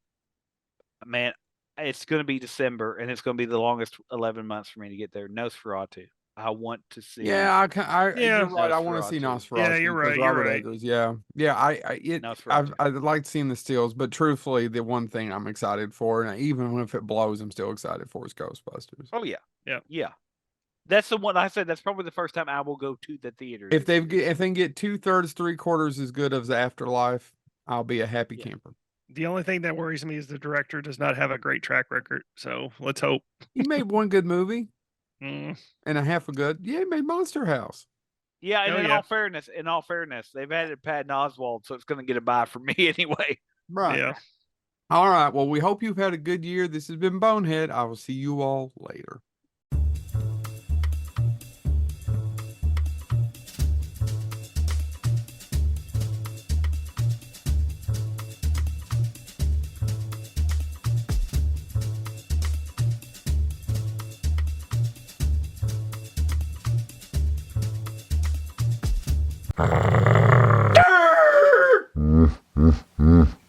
B: Man, it's going to be December, and it's going to be the longest 11 months for me to get there. Nosferatu. I want to see.
A: Yeah,
C: Yeah.
A: you're right. I want to see
B: Nosferatu.
A: Nosferatu.
C: Yeah, you're
A: because
C: right, you're
A: Robert
C: right.
A: Eggers. Yeah,
B: Nosferatu.
A: I liked seeing the stills, but truthfully, the one thing I'm excited for, and even if it blows, I'm still excited for is Ghostbusters.
B: Oh yeah,
C: Yeah.
B: yeah. That's the one I said. That's probably the first time I will go to the theater.
A: If
B: this
A: they
B: year.
A: can get 2/3, 3/4 as good as Afterlife, I'll be a happy
B: Yeah.
A: camper.
C: The only thing that worries me is the director does not have a great track record. So let's hope.
A: He made one good movie
C: Mm,
A: and a half a good. Yeah, he made Monster House.
B: Yeah, and
C: Oh,
B: in
C: yeah.
B: all fairness, they've added Patton Oswalt, so it's going to get a buy from me anyway.
A: Right.
C: Yeah.
A: All right. Well, we hope you've had a good year. This has been Bonehead. I will see you all later.